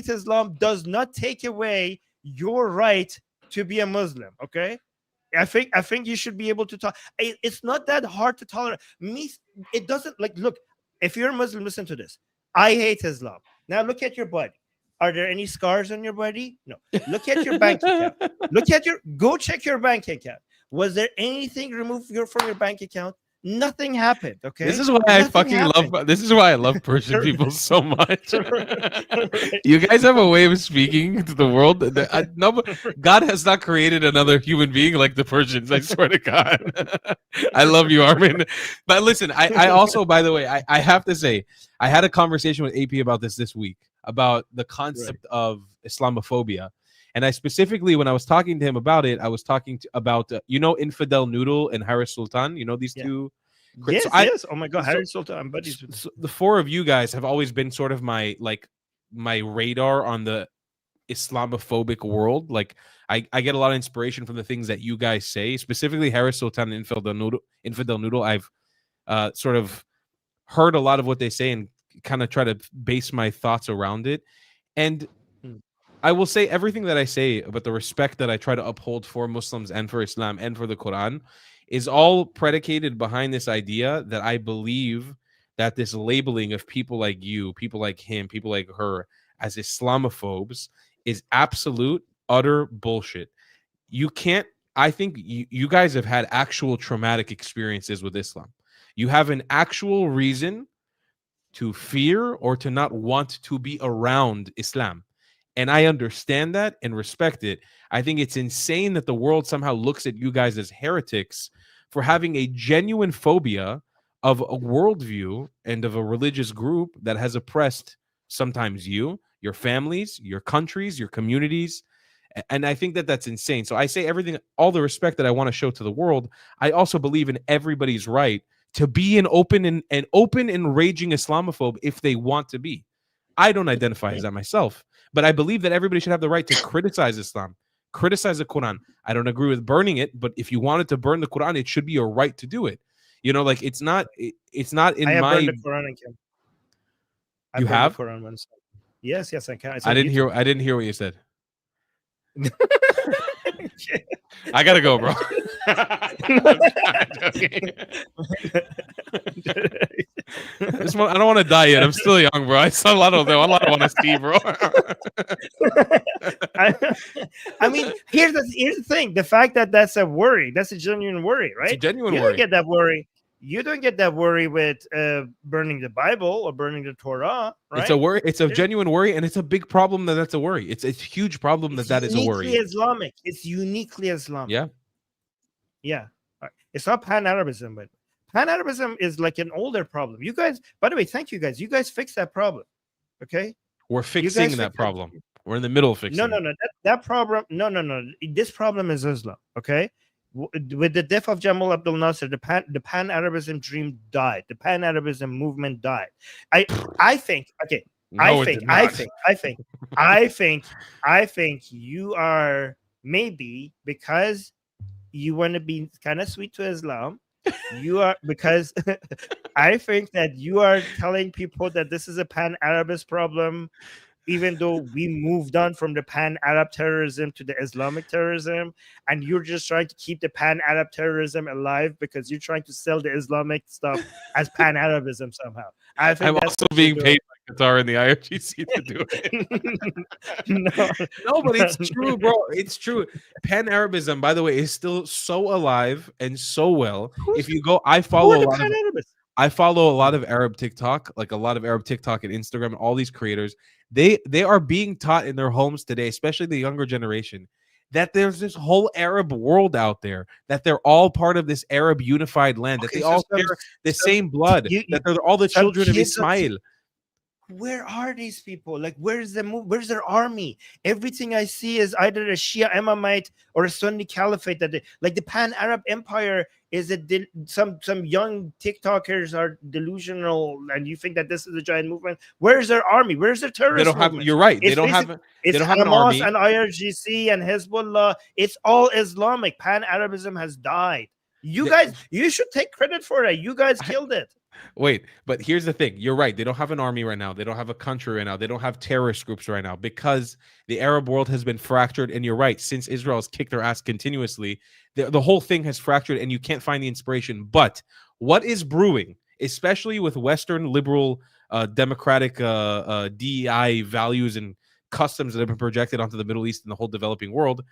Islam does not take away your right to be a Muslim. Okay, I think you should be able to talk. It's not that hard to tolerate. It doesn't, like, look, if you're a Muslim, listen to this. I hate Islam. Now look at your body. Are there any scars on your body? No. Look at your bank account. Go check your bank account. Was there anything removed from your bank account? Nothing happened. Okay, this is why This is why I love Persian people so much. You guys have a way of speaking to the world. God has not created another human being like the Persians. I swear to God. I love you, Armin. But listen, I also, by the way, I have to say, I had a conversation with AP about this week, about the concept of Islamophobia. And I specifically, when I was talking to him about it, I was talking about, Infidel Noodle and Harris Sultan. You know these two? Yes, yes. Oh my God, Harris Sultan. So the four of you guys have always been sort of my radar on the Islamophobic world. Like, I get a lot of inspiration from the things that you guys say, specifically Harris Sultan and Infidel Noodle. I've sort of heard a lot of what they say and kind of try to base my thoughts around it. And I will say everything that I say about the respect that I try to uphold for Muslims and for Islam and for the Quran is all predicated behind this idea that I believe that this labeling of people like you, people like him, people like her as Islamophobes is absolute, utter bullshit. You can't, I think you guys have had actual traumatic experiences with Islam. You have an actual reason to fear or to not want to be around Islam. And I understand that and respect it. I think it's insane that the world somehow looks at you guys as heretics for having a genuine phobia of a worldview and of a religious group that has oppressed sometimes you, your families, your countries, your communities. And I think that that's insane. So I say everything, all the respect that I want to show to the world. I also believe in everybody's right to be an open and raging Islamophobe if they want to be. I don't identify as that myself, but I believe that everybody should have the right to criticize Islam, criticize the Quran. I don't agree with burning it, but if you wanted to burn the Quran, it should be your right to do it. You know, like it's not I in have burned my. the Quran and killed. I You burned the have? Quran once. Yes, yes, I can. It's I on didn't hear. YouTube. I didn't hear what you said. I gotta go, bro. I'm joking. I don't want to die yet. I'm still young, bro. I saw a lot of want to see, bro. I mean, here's the thing: the fact that that's a worry, that's a genuine worry, right? It's a genuine you worry. don't get that worry. You don't get that worry with burning the Bible or burning the Torah, right? It's a worry. It's a genuine worry, and it's a big problem that's a worry. It's a huge problem that is a worry. Uniquely Islamic. It's uniquely Islamic. Yeah. Yeah. It's not pan-Arabism, but pan-Arabism is like an older problem. You guys, by the way, thank you guys. You guys fixed that problem. Okay. We're fixing that problem. We're in the middle of fixing. No. That problem. No. This problem is Islam. Okay. With the death of Jamal Abdel Nasser, the pan-Arabism dream died. The pan-Arabism movement died. I think. Okay. No, I think you are maybe because you want to be kind of sweet to Islam. You are because I think that you are telling people that this is a pan-Arabist problem, even though we moved on from the pan-Arab terrorism to the Islamic terrorism, and you're just trying to keep the pan-Arab terrorism alive because you're trying to sell the Islamic stuff as pan-Arabism somehow. I think I'm also being paid by Qatar and the IRGC to do it. No, but it's true, bro. It's true. Pan-Arabism, by the way, is still so alive and so well. If you go, I follow a lot of Arab TikTok, like a lot of Arab TikTok and Instagram, and all these creators. They are being taught in their homes today, especially the younger generation, that there's this whole Arab world out there, that they're all part of this Arab unified land, that they all share the same blood, that they're all the children of Ismail. Where are these people? Like, where's where's their army? Everything I see is either a Shia Imamite or a Sunni caliphate. Like the Pan-Arab Empire is some young TikTokers are delusional, and you think that this is a giant movement. Where's their army? Where's their terrorist? They don't have. You're right. They don't have. It's Hamas and IRGC and Hezbollah. It's all Islamic. Pan-Arabism has died. You guys, you should take credit for that. You guys killed it. Wait, but here's the thing. You're right. They don't have an army right now. They don't have a country right now. They don't have terrorist groups right now because the Arab world has been fractured. And you're right. Since Israel has kicked their ass continuously, the whole thing has fractured and you can't find the inspiration. But what is brewing, especially with Western liberal democratic DEI values and customs that have been projected onto the Middle East and the whole developing world,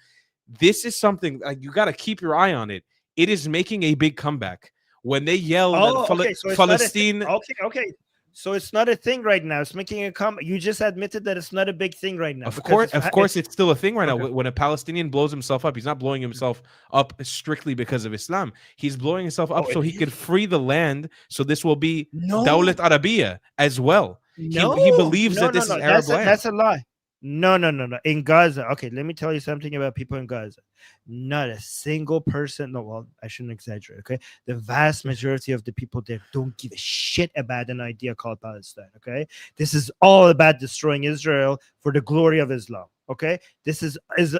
this is something you got to keep your eye on it. It is making a big comeback. When they yell that Palestine... Okay. So it's not a thing right now. It's making a comment. You just admitted that it's not a big thing right now. Of course, it's still a thing right now. When a Palestinian blows himself up, he's not blowing himself up strictly because of Islam. He's blowing himself up so he could free the land. So this will be Dawlat Arabiya as well. He believes that this is Arab land. That's a lie. No. In Gaza, okay, let me tell you something about people in Gaza. Not a single person. No, well, I shouldn't exaggerate. Okay, the vast majority of the people there don't give a shit about an idea called Palestine. Okay, this is all about destroying Israel for the glory of Islam. Okay, this is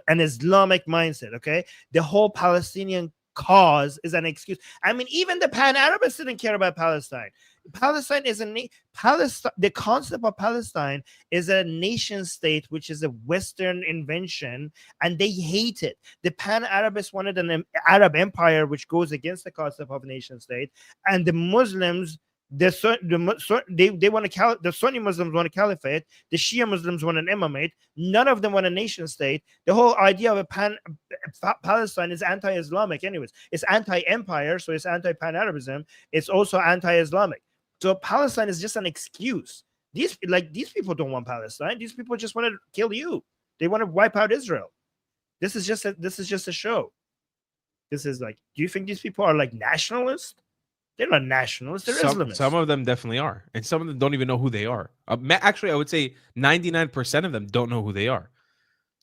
an Islamic mindset. Okay, the whole Palestinian cause is an excuse. I mean, even the pan-Arabists didn't care about Palestine. Palestine is the concept of Palestine is a nation state, which is a Western invention, and they hate it. The pan-Arabists wanted an Arab empire, which goes against the concept of a nation state, and the Muslims, they want the Sunni Muslims want a caliphate, the Shia Muslims want an imamate. None of them want a nation state. The whole idea of Palestine is anti-Islamic, anyways. It's anti-empire, so it's anti-pan-Arabism. It's also anti-Islamic. So Palestine is just an excuse. These people don't want Palestine. These people just want to kill you. They want to wipe out Israel. This is just a show. This is like, do you think these people are like nationalists? They're not nationalists. They're Islamists. Some of them definitely are, and some of them don't even know who they are. Actually, I would say 99% of them don't know who they are.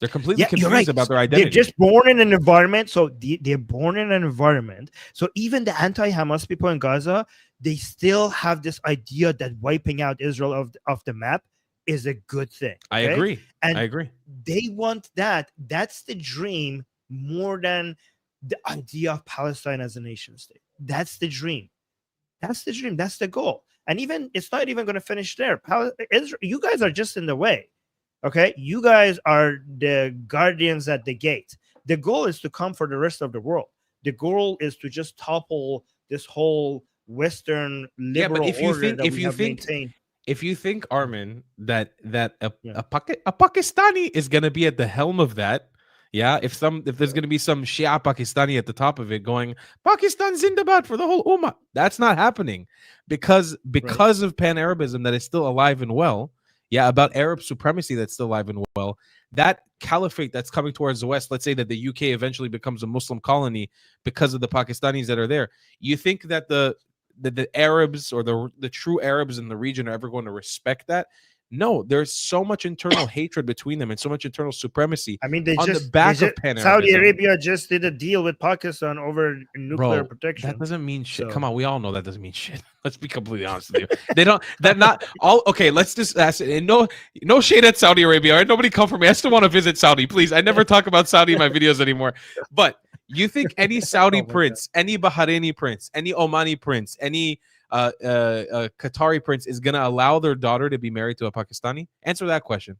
They're completely confused about their identity. They're just born in an environment. So they're born in an environment. So even the anti-Hamas people in Gaza, they still have this idea that wiping out Israel off the map is a good thing. I Okay? agree. And I agree. they want that. That's the dream more than the idea of Palestine as a nation state. That's the dream. That's the dream. That's the goal. And even it's not even going to finish there. You guys are just in the way. Okay, you guys are the guardians at the gate. The goal is to come for the rest of the world. The goal is to just topple this whole Western liberal order that we have maintained. If you think, Armin, that a Pakistani is gonna be at the helm of that, yeah, if there's gonna be some Shia Pakistani at the top of it going Pakistan Zindabad for the whole Ummah, that's not happening because of pan-Arabism that is still alive and well. Yeah, about Arab supremacy that's still alive and well. That caliphate that's coming towards the West, let's say that the UK eventually becomes a Muslim colony because of the Pakistanis that are there. You think that the Arabs or the true Arabs in the region are ever going to respect that? No, there's so much internal hatred between them and so much internal supremacy. I mean, the back of pan-Arabism. Saudi Arabia just did a deal with Pakistan over nuclear protection. That doesn't mean shit. So. Come on, we all know that doesn't mean shit. Let's be completely honest with you. They don't. That not all. Okay, let's just ask it. And no shade at Saudi Arabia. All right, nobody come for me. I still want to visit Saudi, please. I never talk about Saudi in my videos anymore. But you think any Saudi prince, any Bahraini prince, any Omani prince, any Qatari prince is going to allow their daughter to be married to a Pakistani? Answer that question.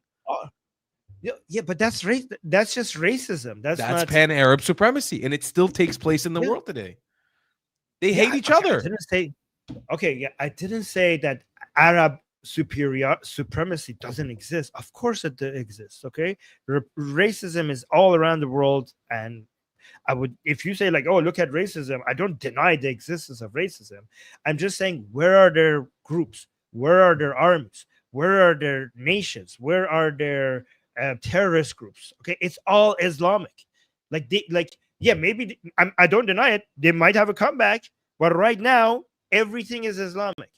Yeah, but that's race. That's just racism. That's not pan-Arab supremacy, and it still takes place in the world today. They hate each other. I didn't say that Arab supremacy doesn't exist. Of course it exists. Okay, racism is all around the world, and I would, if you say like, oh, look at racism, I don't deny the existence of racism. I'm just saying, where are their groups? Where are their armies? Where are their nations? Where are their terrorist groups? Okay, it's all Islamic. Maybe I don't deny it. They might have a comeback, but right now everything is Islamic.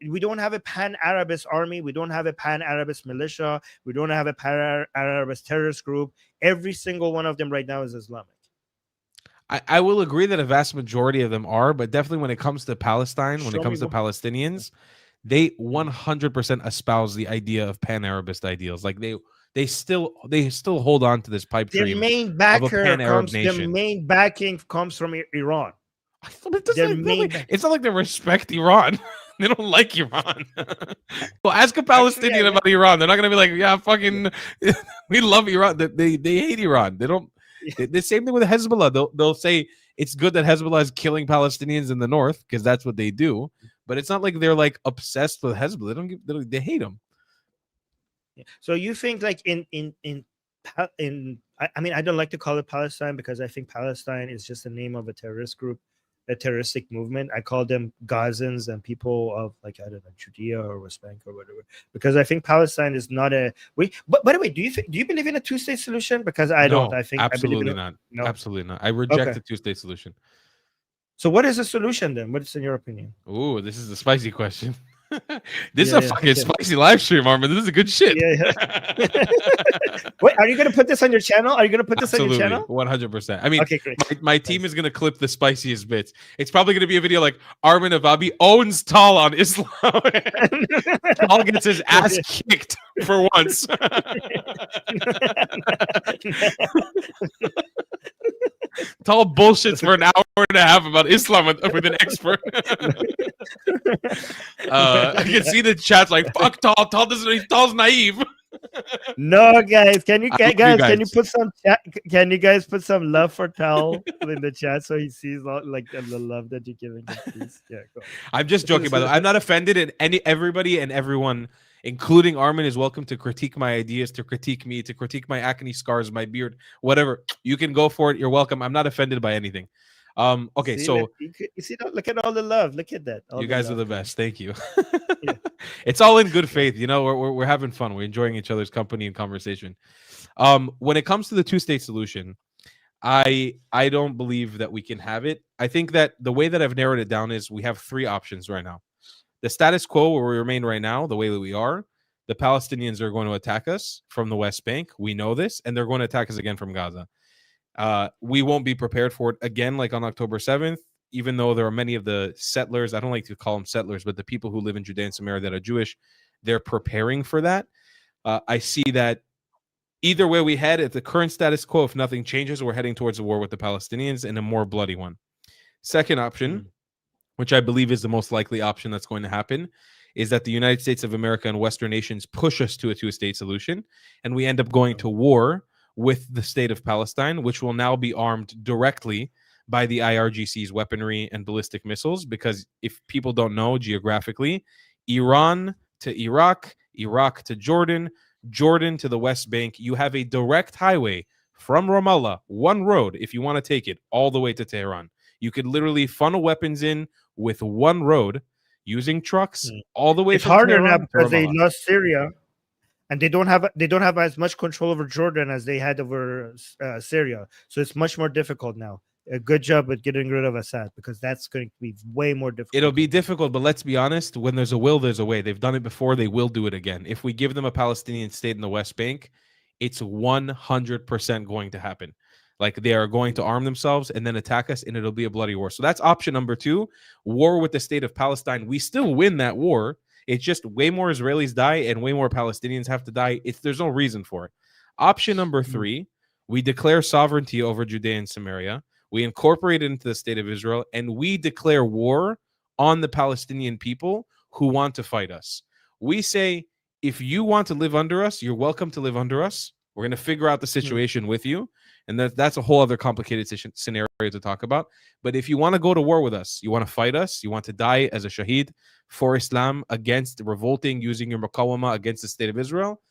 We don't have a pan-Arabist army. We don't have a pan-Arabist militia. We don't have a pan-Arabist terrorist group. Every single one of them right now is Islamic. I will agree that a vast majority of them are, but definitely when it comes to Palestine, when it comes to Palestinians, they 100% espouse the idea of pan-Arabist ideals. Like they still hold on to this pipe dream. The main backing comes from Iran. It's not like they respect Iran. They don't like Iran. Well, ask a Palestinian about Iran. They're not going to be like, yeah, fucking, we love Iran. They hate Iran. They don't. The same thing with Hezbollah. They'll say it's good that Hezbollah is killing Palestinians in the north because that's what they do. But it's not like they're like obsessed with Hezbollah. They hate them. So you think like I mean, I don't like to call it Palestine because I think Palestine is just the name of a terrorist group, a terroristic movement. I call them Gazans and people of like, I don't know, Judea or West Bank or whatever, because I think Palestine is not but by the way, do you believe in a two-state solution? Because I don't. I think absolutely not. No. Absolutely not. I reject the two-state solution. So what is the solution then? What is in your opinion? Oh, this is a spicy question. This is a fucking spicy live stream, Armin. This is a good shit. Wait, are you going to put this on your channel? Are you going to put this on your channel? 100%. I mean, okay, great. My team is going to clip the spiciest bits. It's probably going to be a video like Armin Avabi owns Tal on Islam. Tal gets his ass kicked for once. Tal bullshits for an hour and a half about Islam with an expert. I can see the chat's like, fuck Tal. Tal's naive. No, guys, can you put some chat? Can you guys put some love for Tal in the chat so he sees like the love that you're giving him, please? Yeah, go. I'm just joking, by the way. I'm not offended, and everybody and everyone, including Armin, is welcome to critique my ideas, to critique me, to critique my acne scars, my beard, whatever. You can go for it. You're welcome. I'm not offended by anything. Okay, so you see, look at all the love. Look at that. You guys are the best. Thank you. Yeah. It's all in good faith. You know, we're having fun. We're enjoying each other's company and conversation. When it comes to the two-state solution, I don't believe that we can have it. I think that the way that I've narrowed it down is we have three options right now. The status quo where we remain right now, the way that we are, the Palestinians are going to attack us from the West Bank. We know this, and they're going to attack us again from Gaza. We won't be prepared for it again, like on October 7th, even though there are many of the settlers, I don't like to call them settlers, but the people who live in Judea and Samaria that are Jewish, they're preparing for that. I see that either way we head, at the current status quo, if nothing changes, we're heading towards a war with the Palestinians and a more bloody one. Second option, which I believe is the most likely option that's going to happen, is that the United States of America and Western nations push us to a two-state solution, and we end up going to war with the state of Palestine, which will now be armed directly by the IRGC's weaponry and ballistic missiles. Because if people don't know geographically, Iran to Iraq, Iraq to Jordan, Jordan to the West Bank, you have a direct highway from Ramallah, one road, if you want to take it, all the way to Tehran. You could literally funnel weapons in with one road using trucks all the way It's from harder now Tehran to because they Ramallah. lost Syria, and they don't have as much control over Jordan as they had over Syria. So it's much more difficult now. A good job with getting rid of Assad, because that's going to be way more difficult. It'll be difficult, but let's be honest. When there's a will, there's a way. They've done it before. They will do it again. If we give them a Palestinian state in the West Bank, it's 100% going to happen. Like, they are going to arm themselves and then attack us, and it'll be a bloody war. So that's option number 2, war with the state of Palestine. We still win that war. It's just way more Israelis die and way more Palestinians have to die. There's no reason for it. Option number 3, we declare sovereignty over Judea and Samaria. We incorporate it into the state of Israel, and we declare war on the Palestinian people who want to fight us. We say, if you want to live under us, you're welcome to live under us. We're going to figure out the situation with you. And that's a whole other complicated scenario to talk about. But if you want to go to war with us, you want to fight us, you want to die as a shaheed for Islam against revolting, using your muqawama against the state of Israel,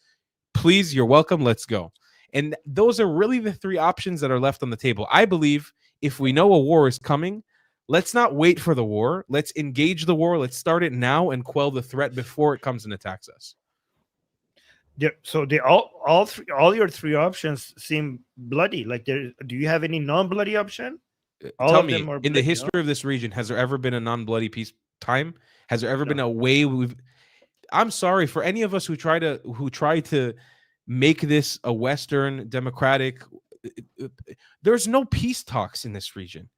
please, you're welcome. Let's go. And those are really the 3 options that are left on the table. I believe if we know a war is coming, let's not wait for the war. Let's engage the war. Let's start it now and quell the threat before it comes and attacks us. Yeah, so they all your 3 options seem bloody. Like, do you have any non-bloody option? Tell me, in bloody, the history of this region, has there ever been a non-bloody peace time? Has there ever been a way I'm sorry for any of us who try to make this a Western democratic. There's no peace talks in this region.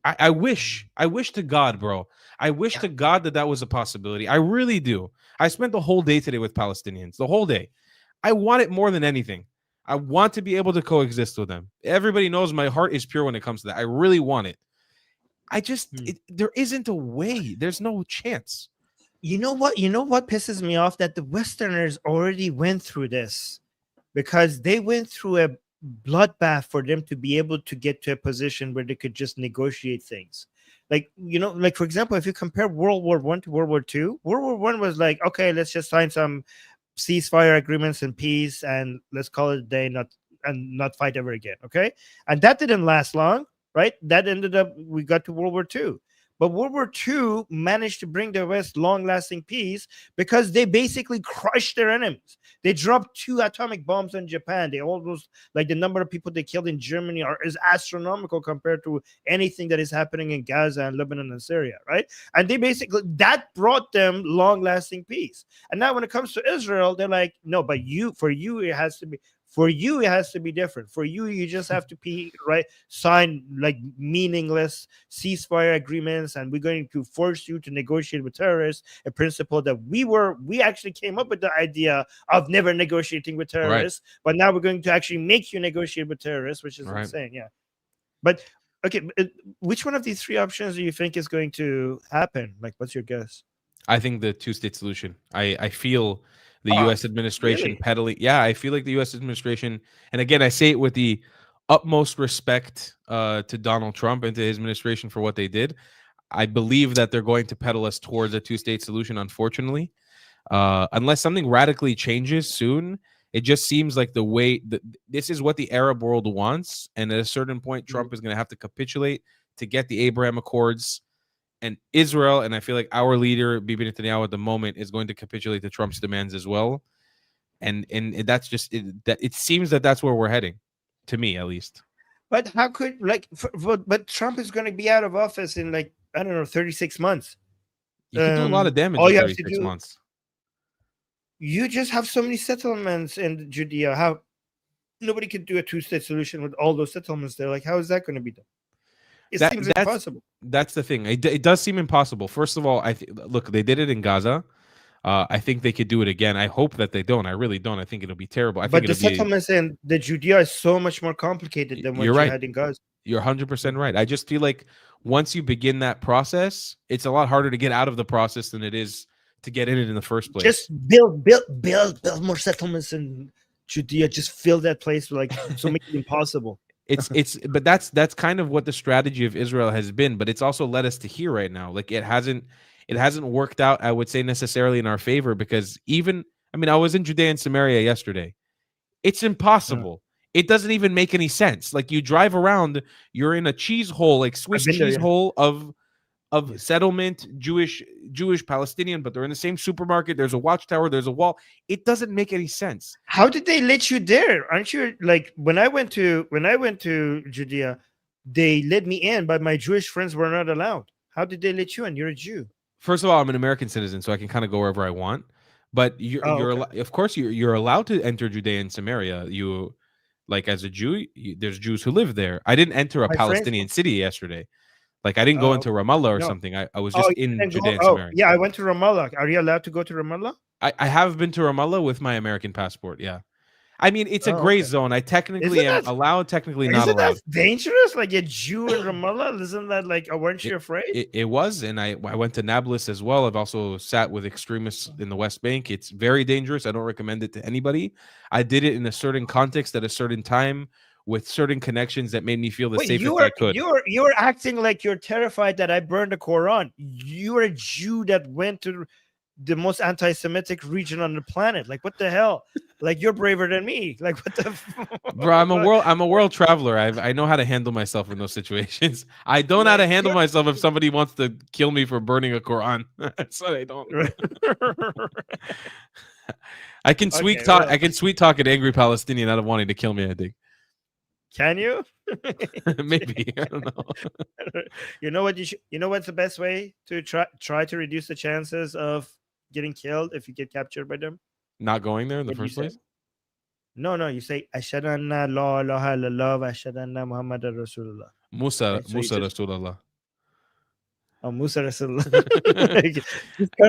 I wish to God, bro. I wish to God that was a possibility. I really do. I spent the whole day today with Palestinians, the whole day. I want it more than anything. I want to be able to coexist with them. Everybody knows my heart is pure when it comes to that. I really want it. I just, there isn't a way. There's no chance. You know what pisses me off? That the Westerners already went through this, because they went through a bloodbath for them to be able to get to a position where they could just negotiate things. Like, like, for example, if you compare World War I to World War II, World War I was like, okay, let's just sign some ceasefire agreements and peace, and let's call it a day, not fight ever again. Okay. And that didn't last long, right? That ended up, we got to World War II. But World War II managed to bring the West long-lasting peace because they basically crushed their enemies. They dropped 2 atomic bombs on Japan. They almost, like, the number of people they killed in Germany is astronomical compared to anything that is happening in Gaza and Lebanon and Syria, right? And they basically, that brought them long-lasting peace. And now when it comes to Israel, they're like, no, but for you, it has to be. For you, it has to be different. For you, you just have to sign like meaningless ceasefire agreements, and we're going to force you to negotiate with terrorists, a principle that we actually came up with the idea of never negotiating with terrorists, but now we're going to actually make you negotiate with terrorists, which is insane. Yeah. But okay, which one of these 3 options do you think is going to happen? Like, what's your guess? I think the 2-state solution. I feel the U.S. administration peddling. Yeah, I feel like the U.S. administration, and again, I say it with the utmost respect to Donald Trump and to his administration for what they did. I believe that they're going to peddle us towards a 2-state solution, unfortunately. Unless something radically changes soon, it just seems like the way this is what the Arab world wants. And at a certain point, Trump is going to have to capitulate to get the Abraham Accords. And Israel, and I feel like our leader, Bibi Netanyahu, at the moment, is going to capitulate to Trump's demands as well. And that's just it seems that that's where we're heading, to me at least. But how could, like, but Trump is going to be out of office in, like, I don't know, 36 months. You can do a lot of damage in 36 months. You just have so many settlements in Judea. How nobody could do a 2-state solution with all those settlements there? Like, how is that going to be done? It seems impossible. That's the thing. It does seem impossible. First of all, look, they did it in Gaza. I think they could do it again. I hope that they don't. I really don't. I think it'll be terrible. I think But the it'll be. settlements in the Judea is so much more complicated than You're what you right. had in Gaza. You're 100% right. I just feel like once you begin that process, it's a lot harder to get out of the process than it is to get in it in the first place. Just build more settlements in Judea. Just fill that place, like, so make it impossible. But that's kind of what the strategy of Israel has been, but it's also led us to here right now. Like it hasn't worked out, I would say, necessarily in our favor, because I was in Judea and Samaria yesterday. It's impossible. It doesn't even make any sense. Like you drive around, you're in a cheese hole, like Swiss cheese hole of settlement, Jewish, Palestinian, but they're in the same supermarket. There's a watchtower, there's a wall. It doesn't make any sense. How did they let you there? Aren't you, like, when I went to Judea, they let me in, but my Jewish friends were not allowed. How did they let you in? You're a Jew. First of all, I'm an American citizen, so I can kind of go wherever I want. But of course you're allowed to enter Judea and Samaria. You, like, as a Jew, there's Jews who live there. I didn't enter a Palestinian city yesterday. Like I didn't go into Ramallah or something. I was just in Judea and Samaria. Yeah, I went to Ramallah. Are you allowed to go to Ramallah? I have been to Ramallah with my American passport. Yeah. I mean, it's a gray zone. I technically am allowed, technically not allowed. Isn't that dangerous? Like a Jew in Ramallah? Isn't that like, weren't you afraid? It was, and I went to Nablus as well. I've also sat with extremists in the West Bank. It's very dangerous. I don't recommend it to anybody. I did it in a certain context at a certain time with certain connections that made me feel the safest I could. You're acting like you're terrified that I burned the Quran. You're a Jew that went to the most anti-Semitic region on the planet. Like, what the hell? Like, you're braver than me. Like, what the bro? I'm a world traveler. I know how to handle myself in those situations. I don't know how to handle myself if somebody wants to kill me for burning a Quran. So I don't. I can sweet talk. I can sweet talk an angry Palestinian out of wanting to kill me, I think. Can you? Maybe. I don't know. You know what? You know what's the best way to try to reduce the chances of getting killed if you get captured by them? Not going there in the first place? No. You say Ashhadu anna la ilaha illallah wa ashhadu anna Muhammadar Rasulullah. Musa Rasulullah. Oh, Musa Rasulullah.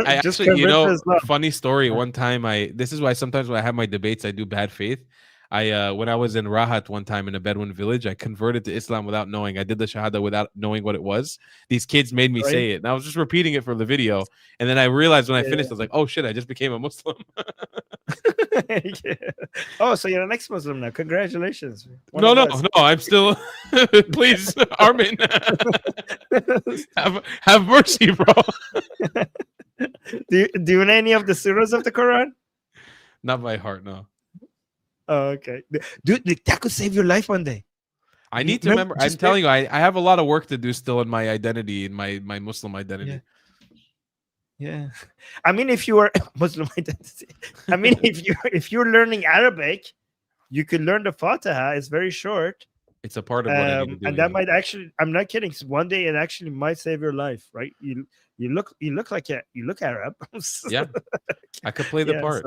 I actually, funny story. One time this is why sometimes when I have my debates, I do bad faith. When I was in Rahat one time in a Bedouin village, I converted to Islam without knowing. I did the Shahada without knowing what it was. These kids made me say it, and I was just repeating it for the video. And then I realized when I finished, I was like, "Oh shit! I just became a Muslim." Oh, so you're an ex-Muslim now? Congratulations! No, I'm still. Please, Armin, have mercy, bro. Do you know any of the surahs of the Quran? Not by heart, no. Oh, okay. Dude, that could save your life one day. I need to remember. I'm telling you, I have a lot of work to do still in my identity, in my Muslim identity. Yeah. I mean, if you are Muslim identity, I mean, if you're learning Arabic, you could learn the Fatiha. It's very short. It's a part of what I need to do. And that might actually, I'm not kidding. One day it actually might save your life, right? You look Arab. Yeah. I could play the part.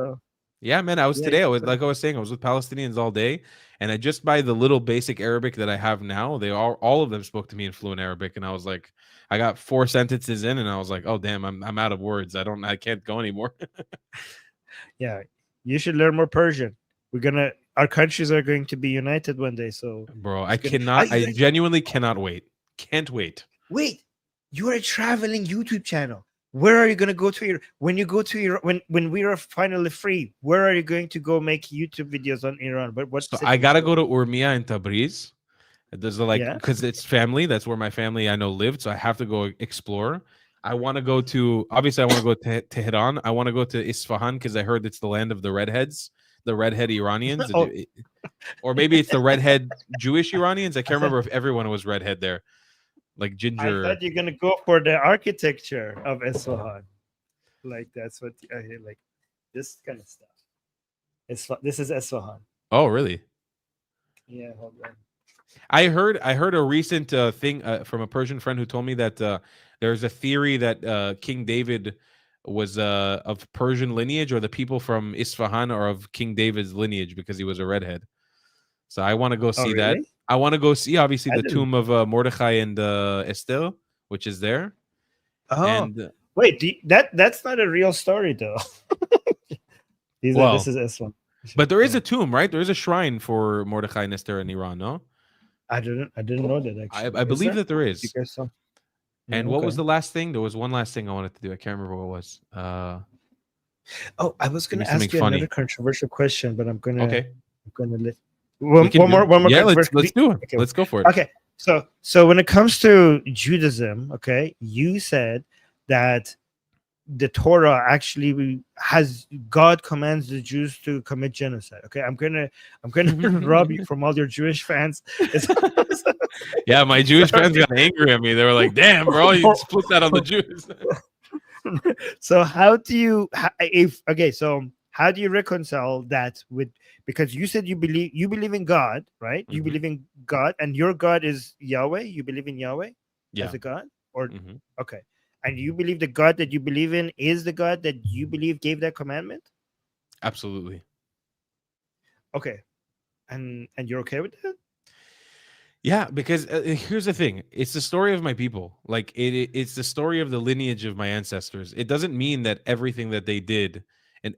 Yeah, man. I was saying, I was with Palestinians all day, and I just by the little basic Arabic that I have now, all of them spoke to me in fluent Arabic, and I was like, I got 4 sentences in, and I was like, oh damn, I'm out of words. I can't go anymore. Yeah, you should learn more Persian. Our countries are going to be united one day. So, bro, I genuinely cannot wait. Can't wait. Wait, you're a traveling YouTube channel. Where are you going to go to when we are finally free? Where are you going to go make YouTube videos on Iran? But I gotta go to Urmia in Tabriz. There's because it's family. That's where my family I know lived. So I have to go explore. I want to go to Tehran. I want to go to Isfahan because I heard it's the land of the redheads, the redhead Iranians, or maybe it's the redhead Jewish Iranians. I can't remember if everyone was redhead there. Like ginger. I thought you're gonna go for the architecture of Isfahan. Like that's what I hear. Like this kind of stuff. This is Isfahan. Oh, really? Yeah. Hold on. I heard a recent thing from a Persian friend who told me that there's a theory that King David was of Persian lineage, or the people from Isfahan are of King David's lineage because he was a redhead. So I want to go see that. I want to go see, obviously, the tomb of Mordechai and Esther, which is there. Oh, Wait, that's not a real story though. This Well, is S1. but there is Yeah. a tomb, right? There is a shrine for Mordechai and Esther in Iran, no? I didn't know that actually. I Is believe there? that there You is. guys saw? And what was Okay. the last thing? There was one last thing I wanted to do. I can't remember what it was. Oh, I was Give me gonna something ask you another funny. controversial question, but Okay, I'm gonna let we can one do. more Yeah, controversial. let's do it. Okay, Let's go for it. okay. So when it comes to Judaism, okay, you said that the Torah actually has God commands the Jews to commit genocide. Okay, I'm gonna rob you from all your Jewish fans. It's, Yeah, my Jewish fans got angry at me. They were like, "Damn, bro, you just put that on the Jews." so how do you if okay so how do you reconcile that with, because you said you believe in God, right? You Mhm. believe in God, and your God is Yahweh. You believe in Yahweh as Yeah. a God, or Mhm. okay, and you believe the God that you believe in is the God that you believe gave that commandment. Absolutely. Okay, and you're okay with that? Yeah, because here's the thing: it's the story of my people. Like it's the story of the lineage of my ancestors. It doesn't mean that everything that they did,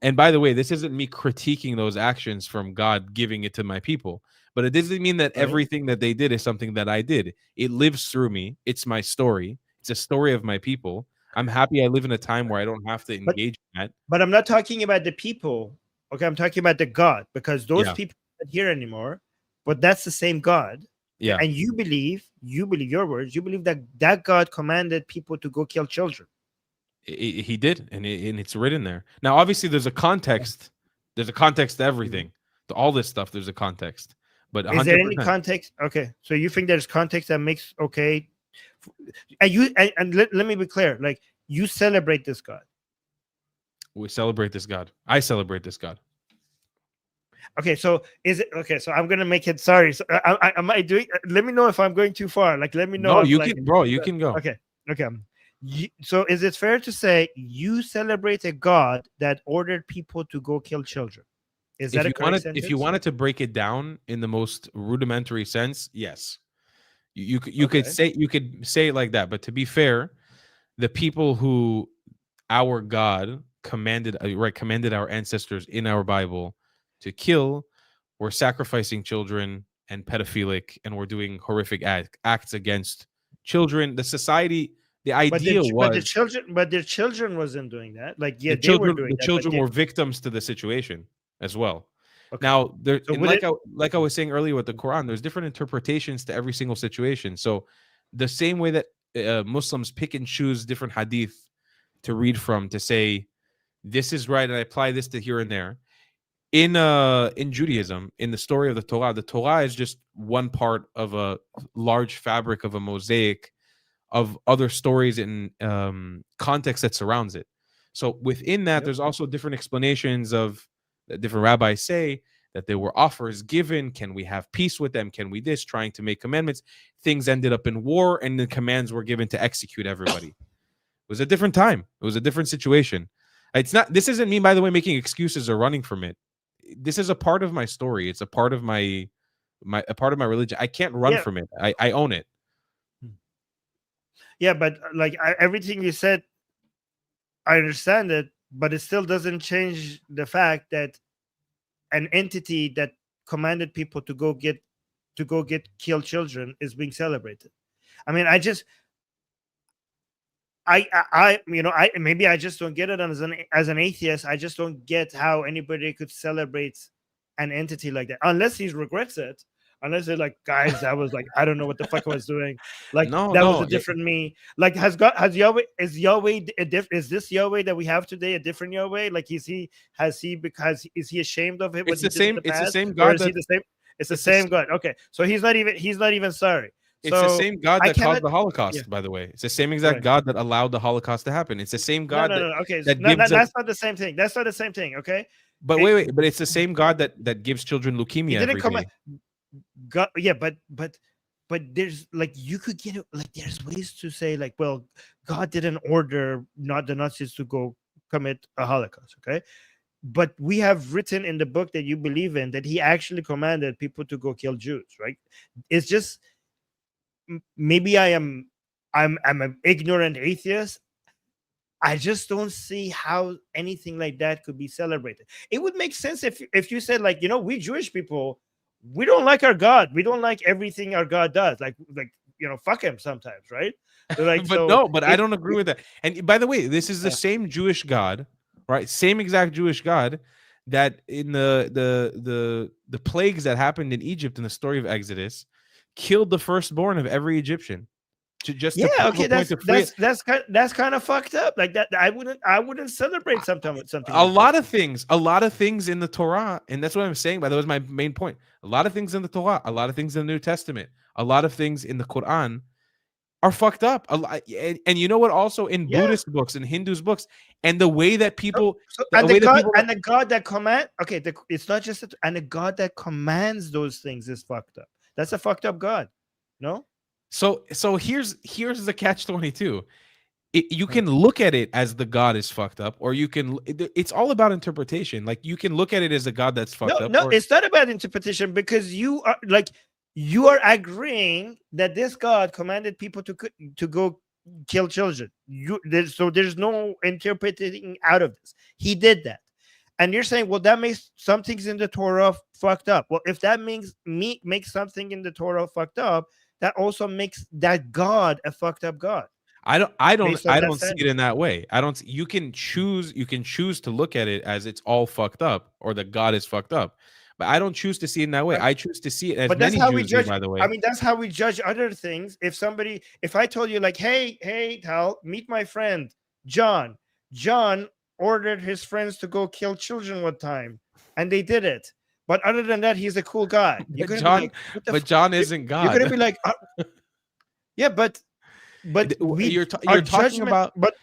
and by the way, this isn't me critiquing those actions from God giving it to my people, but it doesn't mean that Right, everything that they did is something that I did. It lives through me. It's my story. It's a story of my people. I'm happy I live in a time where I don't have to but engage in that. but I'm not talking about the people. Okay, I'm talking about the God, because those Yeah, people are not here anymore. But that's the same God. Okay, yeah, and you believe your words. You believe that that God commanded people to go kill children. he did, and it's written there. Now, obviously, there's a context. There's a context to Mhm. everything. To all this stuff, there's a context. But Is there any 100%. context? Okay, so you think there's context that makes okay, and let me be clear. Like, you celebrate this God. We celebrate this God. I celebrate this God. Okay, so is it okay? So I'm gonna make it. Sorry, so am I doing? Let me know if I'm going too far. Like, let me know. No, I'm you like, can, bro. You can go. okay, okay. So is it fair to say you celebrate a God that ordered people to go kill children? Is that a correct If you sentence? wanted to break it down in the most rudimentary sense, yes, Okay, you could say it like that. But to be fair, the people who our God commanded, commanded our ancestors in our Bible to kill, were sacrificing children and pedophilic, and were doing horrific acts against children. The society, the idea was but their children wasn't doing that. Like, yeah, they were doing the that, but children they were victims to the situation as well. okay. Now, there, So and would it? like I was saying earlier with the Quran, there's different interpretations to every single situation. So the same way that Muslims pick and choose different hadith to read from, to say this is right and I apply this to here and there, in Judaism, in the story of the Torah is just one part of a large fabric of a mosaic of other stories and context that surrounds it. So within that, Yep. there's also different explanations of that different rabbis say that there were offers given. Can we have peace with them? Can we this? Trying to make commandments. Things ended up in war, and the commands were given to execute everybody. It was a different time. It was a different situation. It's not. This isn't me, by the way, making excuses or running from it. This is a part of my story. It's a part of my a part of my religion. I can't run Yeah. from it. I own it. Yeah, but like everything you said, I understand it, but it still doesn't change the fact that an entity that commanded people to go get kill children is being celebrated. I mean, I maybe I just don't get it as an atheist. I just don't get how anybody could celebrate an entity like that unless he regrets it. Unless they're like, guys, that was like, I don't know what the fuck I was doing. Like, No, that was no. a different me. Like, has Yahweh, is this Yahweh that we have today a different Yahweh? Like, because is he ashamed of it what It's he the did in same. the It's the past, same or God is he that the same? It's the it's the s- same God. Okay, so he's not even sorry. it's the So same God I that caused cannot. the Yeah. Holocaust. By the way, it's the same exact Right. God that allowed the Holocaust to happen. It's the same No, God no, no, no. Okay, that no, gives us. that's not the same thing. That's not the same thing. Okay, But it, wait. But it's the same God that gives children he leukemia didn't every come. day. God, yeah, but there's like you could get it. Like, there's ways to say like, well, God didn't order not the Nazis to go commit a Holocaust. Okay, but we have written in the book that you believe in that he actually commanded people to go kill Jews. Right? It's just maybe I'm an ignorant atheist. I just don't see how anything like that could be celebrated. It would make sense if you said, like, we Jewish people, we don't like our God. We don't like everything our God does. Like fuck him sometimes, right? Like, But so no, but I it, don't agree with that. And by the way, this is the yeah. same Jewish God, right? Same exact Jewish God that in the plagues that happened in Egypt in the story of Exodus killed the firstborn of every Egyptian just Yeah, to prove a okay, point to free it. that's kind of fucked up. Like that, I wouldn't celebrate something A like that. lot of things in the Torah, and that's what I'm saying. By the way, was my main point. A lot of things in the Torah, a lot of things in the New Testament, a lot of things in the Quran are fucked up. A lot, and you know what? Also in Yeah. Buddhist books and Hindus books, and the way that So, people, so the way that people, and the God that command. Okay, it's not just and the God that commands those things is fucked up. That's a fucked up God. No. so here's the catch 22. You Huh. can look at it as the God is fucked up, or you can. It's all about interpretation. Like you can look at it as a God that's fucked No, up, no, or it's not about interpretation because you are agreeing that this God commanded people to go kill children. So there's no interpreting out of this. He did that, and you're saying, well, that makes some things in the Torah fucked up. Well, if that makes something in the Torah fucked up, that also makes that God a fucked up God based on I that don't see it standard. in that way. I don't. You can choose to look at it as it's all fucked up, or that God is fucked up. But I don't choose to see it in that way. I choose to see it as But that's many how we Jews do. judge. By the I way, mean, that's how we judge other things. If I told you, like, hey, Tal, meet my friend John. John ordered his friends to go kill children one time, and they did it. But other than that, he's a cool guy. You're but gonna be John, like, what the? but John You- isn't You're gonna God. be like, yeah, but we our You're talking judgment, about but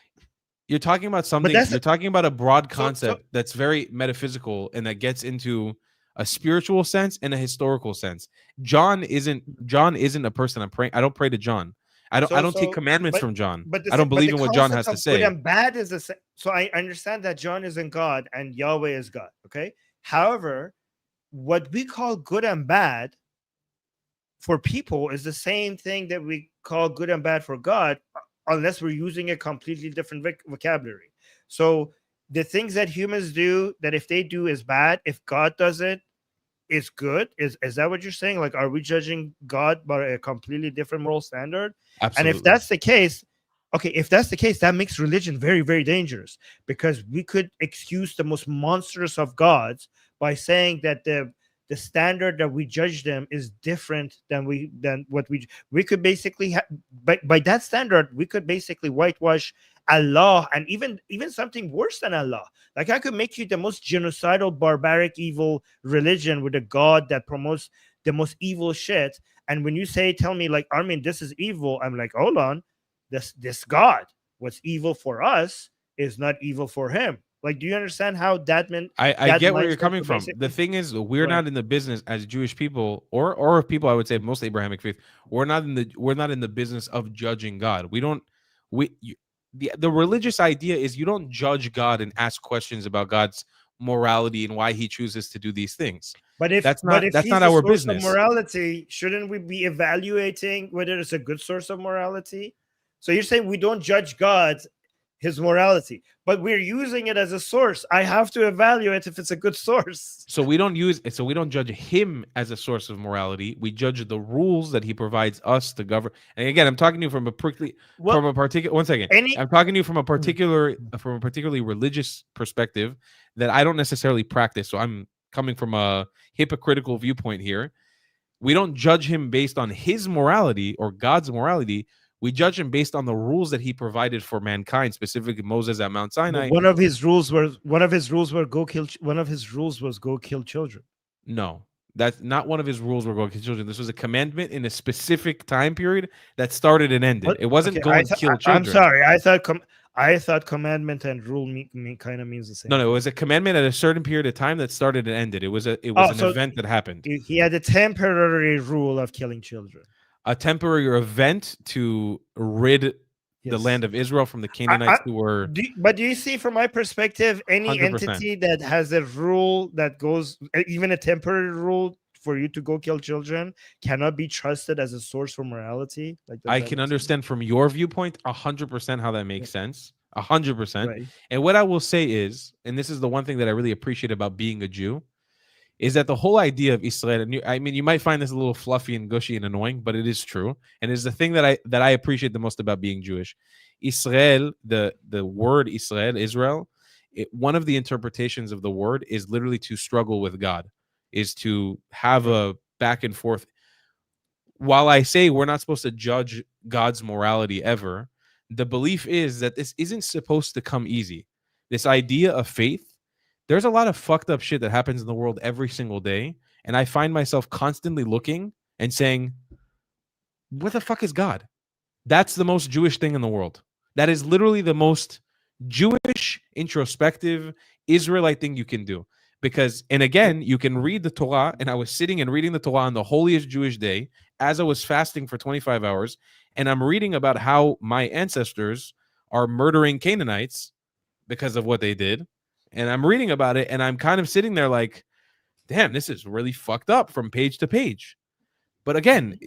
something. that's You're talking about a broad so. concept that's very metaphysical and that gets into a spiritual sense and a historical sense. John isn't a person I'm praying. I don't pray to John. I So don't take so commandments but from John. but I don't but believe the in what John concept has to of good say. and bad is the same. So I understand that John isn't God and Yahweh is God. Okay. However, what we call good and bad for people is the same thing that we call good and bad for God, unless we're using a completely different vocabulary. So the things that humans do, that if they do is bad, if God does it, is good. Is that what you're saying? Like, are we judging God by a completely different moral standard? And if Absolutely. that's the case, okay, if that's the case, that makes religion very, very dangerous, because we could excuse the most monstrous of gods by saying that the standard that we judge them is different than what we could basically by that standard we could basically whitewash Allah, and even something worse than Allah. Like, I could make you the most genocidal, barbaric, evil religion with a God that promotes the most evil shit. And when you tell me, like, Armin, this is evil, I'm like, hold on, this God, what's evil for us is not evil for him. Like, do you understand how I that get where you're mindset coming could from. The basically thing is, we're go ahead? not in the business as Jewish people, or people I would say most Abrahamic faith. We're not in the business of judging God. We don't we you, the religious idea is you don't judge God and ask questions about God's morality and why He chooses to do these things. But if That's he's not the our source of business. morality, shouldn't we be evaluating whether it's a good source of morality? So you're saying we don't judge God, his morality, but we're using it as a source. I have to evaluate if it's a good source. So we don't judge him as a source of morality. We judge the rules that he provides us to govern. And again, I'm talking to you Well, from a particular one second. any I'm talking to you from Mhm. a particularly religious perspective that I don't necessarily practice. So I'm coming from a hypocritical viewpoint here. We don't judge him based on his morality or God's morality. We judge him based on the rules that he provided for mankind, specifically Moses at Mount Sinai. One of his rules was go kill children. No, that's not one of his rules. We're going to kill children. This was a commandment in a specific time period that started and ended. What? It wasn't Okay, go and kill I'm children. sorry. I thought commandment and rule kind of means the No, same no, it thing. was a commandment at a certain period of time that started and ended. It was Oh, an so event that happened. he had a temporary rule of killing children. A temporary event to rid the Yes. land of Israel from the I Canaanites who were but do you see, from my perspective, any 100%. entity that has a rule that goes, even a temporary rule for you to go kill children, cannot be trusted as a source for morality? Like, does I that can make sense? understand from your viewpoint 100% how that Yeah. makes sense. 100%. Right. And what I will say is, and this is the one thing that I really appreciate about being a Jew, is that the whole idea of Israel, and I mean, you might find this a little fluffy and gushy and annoying, but it is true, and is the thing that I appreciate the most about being Jewish. Israel, the word Israel, one of the interpretations of the word is literally to struggle with God, is to have a back and forth. While I say we're not supposed to judge God's morality ever, the belief is that this isn't supposed to come easy. This idea of faith, there's a lot of fucked up shit that happens in the world every single day. And I find myself constantly looking and saying, what the fuck is God? That's the most Jewish thing in the world. That is literally the most Jewish, introspective, Israelite thing you can do. Because, and again, you can read the Torah, and I was sitting and reading the Torah on the holiest Jewish day as I was fasting for 25 hours, and I'm reading about how my ancestors are murdering Canaanites because of what they did. And I'm reading about it, and I'm kind of sitting there like, damn, this is really fucked up from page to page. But again,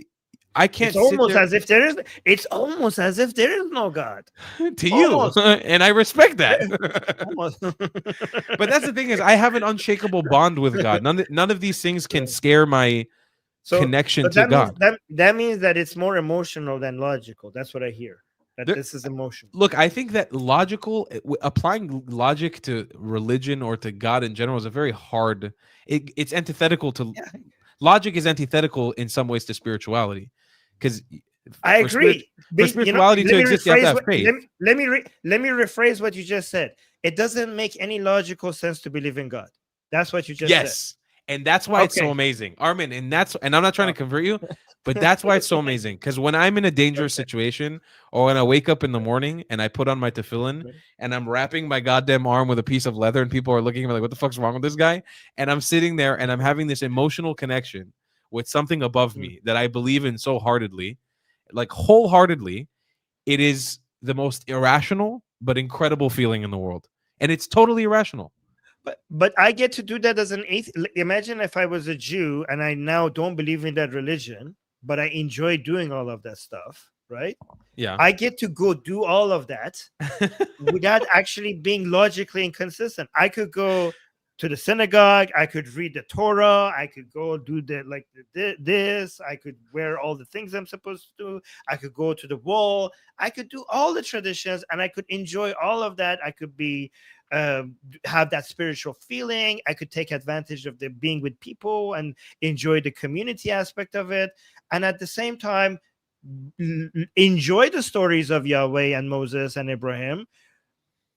I can't. It's almost as if there is. It's almost as if there is no God to you, and I respect that. But that's the thing, is I have an unshakable bond with God. None of these things can scare my connection to God. That means that it's more emotional than logical. That's what I hear. This is emotional. Look, I think that applying logic to religion or to God in general is a very hard. It's antithetical to logic. Is antithetical in some ways to spirituality, because I agree. For spirituality to exist, you have to have faith. Let me rephrase what you just said. It doesn't make any logical sense to believe in God. That's what you just said. Yes. And that's why it's so amazing, Armin. And I'm not trying to convert you, but that's why it's so amazing. Because when I'm in a dangerous situation, or when I wake up in the morning and I put on my tefillin and I'm wrapping my goddamn arm with a piece of leather, and people are looking at me like, what the fuck's wrong with this guy? And I'm sitting there and I'm having this emotional connection with something above me that I believe in so heartedly, like wholeheartedly. It is the most irrational but incredible feeling in the world. And it's totally irrational. But I get to do that as an atheist. Imagine if I was a Jew and I now don't believe in that religion, but I enjoy doing all of that stuff, right? Yeah. I get to go do all of that without actually being logically inconsistent. I could go to the synagogue, I could read the Torah, I could go do this, I could wear all the things I'm supposed to do, I could go to the wall, I could do all the traditions, and I could enjoy all of that. I could be have that spiritual feeling. I could take advantage of the being with people and enjoy the community aspect of it, and at the same time enjoy the stories of Yahweh and Moses and Abraham,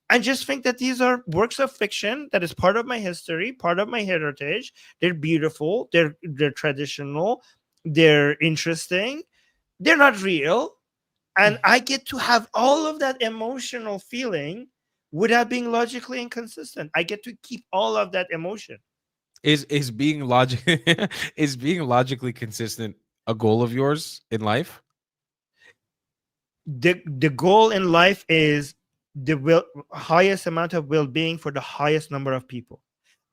and just think that these are works of fiction that is part of my history, part of my heritage. They're beautiful, they're traditional, they're interesting, they're not real, and I get to have all of that emotional feeling without being logically inconsistent. I get to keep all of that emotion. Is being logically consistent a goal of yours in life? The goal in life is the highest amount of well-being for the highest number of people,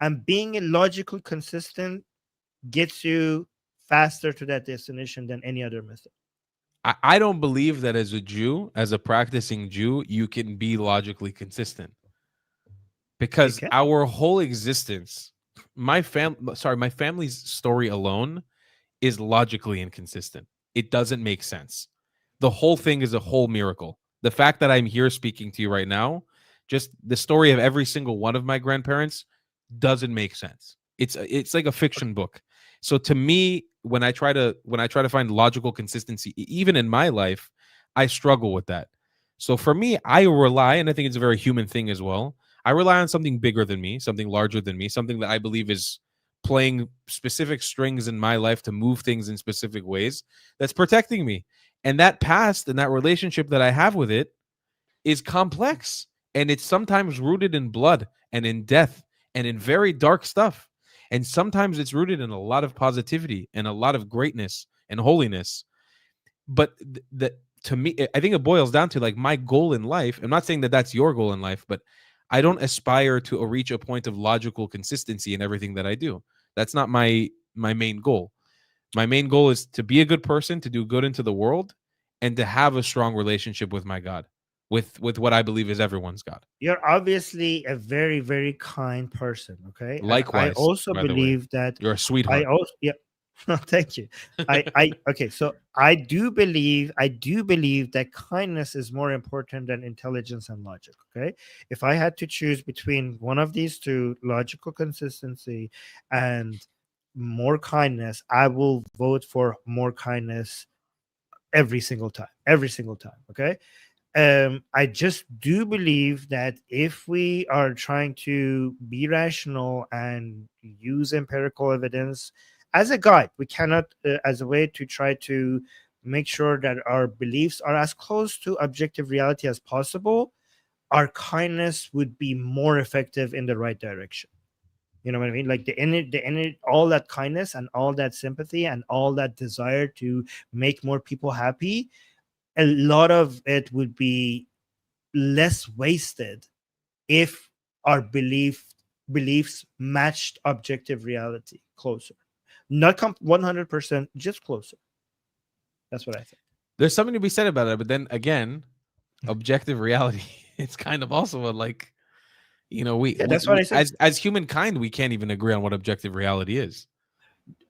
and being logically consistent gets you faster to that destination than any other method. I don't believe that as a Jew, as a practicing Jew, you can be logically consistent, because our whole existence, my family's story alone is logically inconsistent. It doesn't make sense. The whole thing is a whole miracle. The fact that I'm here speaking to you right now, just the story of every single one of my grandparents doesn't make sense. It's like a fiction book. So to me, when I try to find logical consistency, even in my life, I struggle with that. So for me, I rely, and I think it's a very human thing as well, I rely on something bigger than me, something larger than me, something that I believe is playing specific strings in my life to move things in specific ways, that's protecting me. And that past and that relationship that I have with it is complex. And it's sometimes rooted in blood and in death and in very dark stuff. And sometimes it's rooted in a lot of positivity and a lot of greatness and holiness. But to me, I think it boils down to like my goal in life. I'm not saying that that's your goal in life, but I don't aspire to reach a point of logical consistency in everything that I do. That's not my main goal. My main goal is to be a good person, to do good into the world, and to have a strong relationship with my God. with what I believe is everyone's God. You're obviously a very, very kind person, okay? And I Likewise, also by the way, believe that you're a I sweetheart. also, yeah. Thank you. Okay, so I do believe that kindness is more important than intelligence and logic. Okay, if I had to choose between one of these two, logical consistency and more kindness, I will vote for more kindness every single time. Every single time. Okay, I just do believe that if we are trying to be rational and use empirical evidence as a guide, we cannot, as a way to try to make sure that our beliefs are as close to objective reality as possible, our kindness would be more effective in the right direction. You know what I mean? Like all that kindness and all that sympathy and all that desire to make more people happy, a lot of it would be less wasted if our beliefs matched objective reality closer, not 100%, just closer. That's what I think. There's something to be said about it, but then again, objective reality, it's kind of also a like, Yeah, that's what I said. as humankind, we can't even agree on what objective reality is.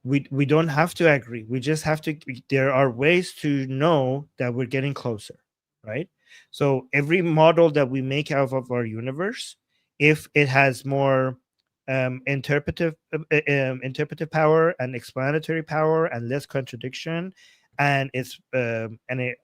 We don't have to agree. We just have to. There are ways to know that we're getting closer, right? So every model that we make out of our universe, if it has more interpretive power and explanatory power and less contradiction, and it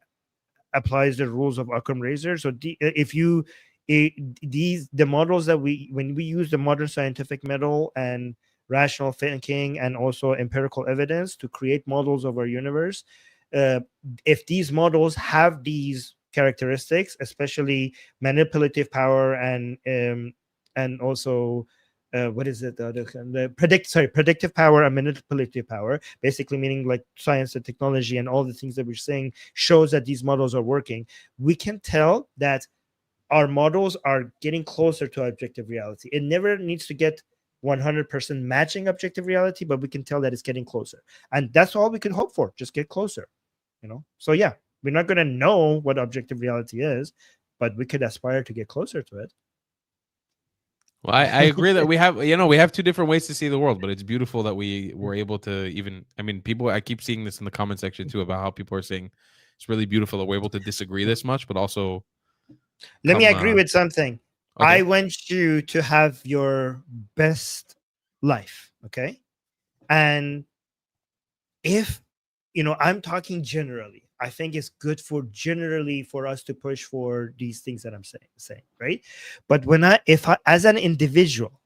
applies the rules of Occam razor. So if you the models that when we use the modern scientific model and rational thinking and also empirical evidence to create models of our universe, uh, if these models have these characteristics, especially manipulative power and also what is it predictive power and manipulative power, basically meaning like science and technology and all the things that we're saying shows that these models are working, we can tell that our models are getting closer to objective reality. It never needs to get 100% matching objective reality, but we can tell that it's getting closer, and that's all we can hope for. Just get closer, so yeah, we're not going to know what objective reality is, but we could aspire to get closer to it. Well, I agree that we have two different ways to see the world, but it's beautiful that we were able to even. I mean, people. I keep seeing this in the comment section too about how people are saying it's really beautiful that we're able to disagree this much, but also let me agree with something. Okay. I want you to have your best life, okay? And if I'm talking generally, I think it's good for generally for us to push for these things that I'm saying, right? But if I as an individual,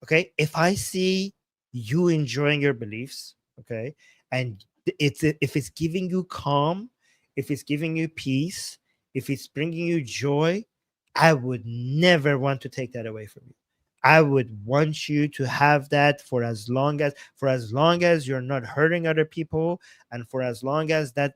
okay, if I see you enjoying your beliefs, okay, and if it's giving you calm, if it's giving you peace, if it's bringing you joy, I would never want to take that away from you. I would want you to have that for as long as you're not hurting other people, and for as long as that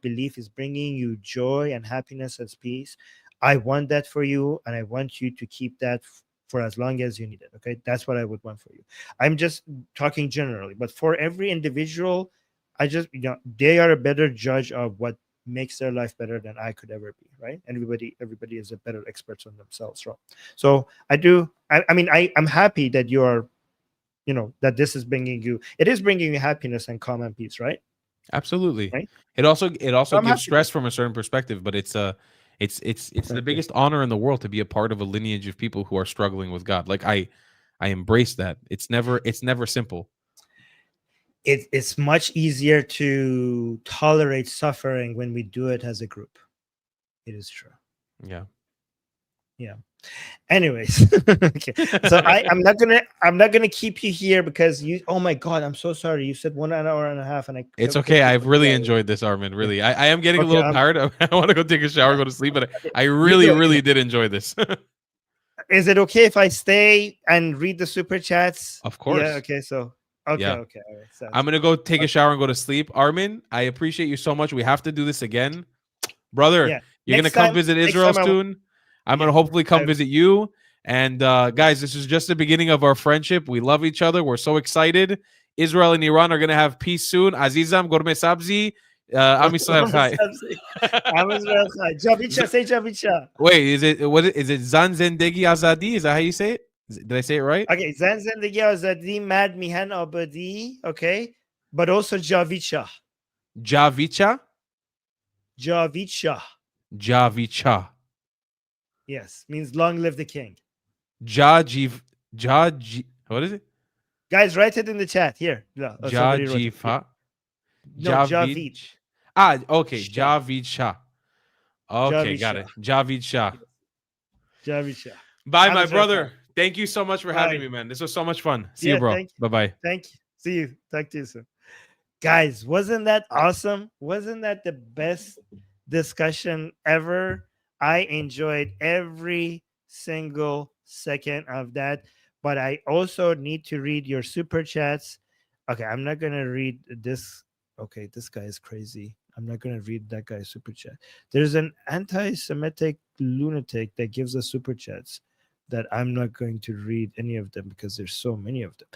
belief is bringing you joy and happiness and peace. I want that for you, and I want you to keep that for as long as you need it. Okay, that's what I would want for you. I'm just talking generally, but for every individual, I just they are a better judge of what makes their life better than I could ever be, right? Everybody is a better experts on themselves, right? So I'm happy that you are, that this is bringing you happiness and calm and peace, right? Absolutely. Right. It also I'm gives happy stress from a certain perspective, but it's the biggest honor in the world to be a part of a lineage of people who are struggling with God. Like I embrace that. It's never simple. It's much easier to tolerate suffering when we do it as a group. It is true. Yeah. Anyways, okay. So I'm not gonna keep you here because oh my god, I'm so sorry. You said 1 hour and a half, and it's okay. I've really enjoyed this, Armin. Really, I am getting a little tired. I want to go take a shower, go to sleep, but I really did enjoy this. Is it okay if I stay and read the super chats? Of course. Yeah. Okay. So. Okay. Yeah. Okay. All right. I'm gonna go take a shower and go to sleep. Armin, I appreciate you so much. We have to do this again, brother. Yeah. You're gonna come visit Israel soon. I'm gonna hopefully come visit you. And guys, this is just the beginning of our friendship. We love each other. We're so excited. Israel and Iran are gonna have peace soon. Azizam, Gorme Sabzi, Am Israel Chai. I'm Israel Chai. Javicha, say Javicha. Wait, is it Zan Zendegi Azadi? Is that how you say it? Did I say it right? Okay, Zan Zendegi Azadi Mad Mihan Abadi. Okay, but also Javicha. Javicha? Javicha. Javicha. Yes, means long live the king. Jajiv. Jaji. What is it? Guys, write it in the chat here. No, somebody wrote it. Jajifa. No, Javid. Javid. Ah, okay. Shah. Javid Shah. Okay, Javid got Shah. it. Javid Shah. Javid Shah. Bye, I'm my Israel brother. Khan. Thank you so much for having Bye. me, man. This was so much fun. See Yeah, you, bro. thank you. Bye-bye. Thank you. See you. Talk to you soon. Guys, wasn't that awesome? Wasn't that the best discussion ever? I enjoyed every single second of that, but I also need to read your super chats. Okay, I'm not gonna read this. Okay, this guy is crazy. I'm not gonna read that guy's super chat. There's an anti-Semitic lunatic that gives us super chats that I'm not going to read any of them because there's so many of them.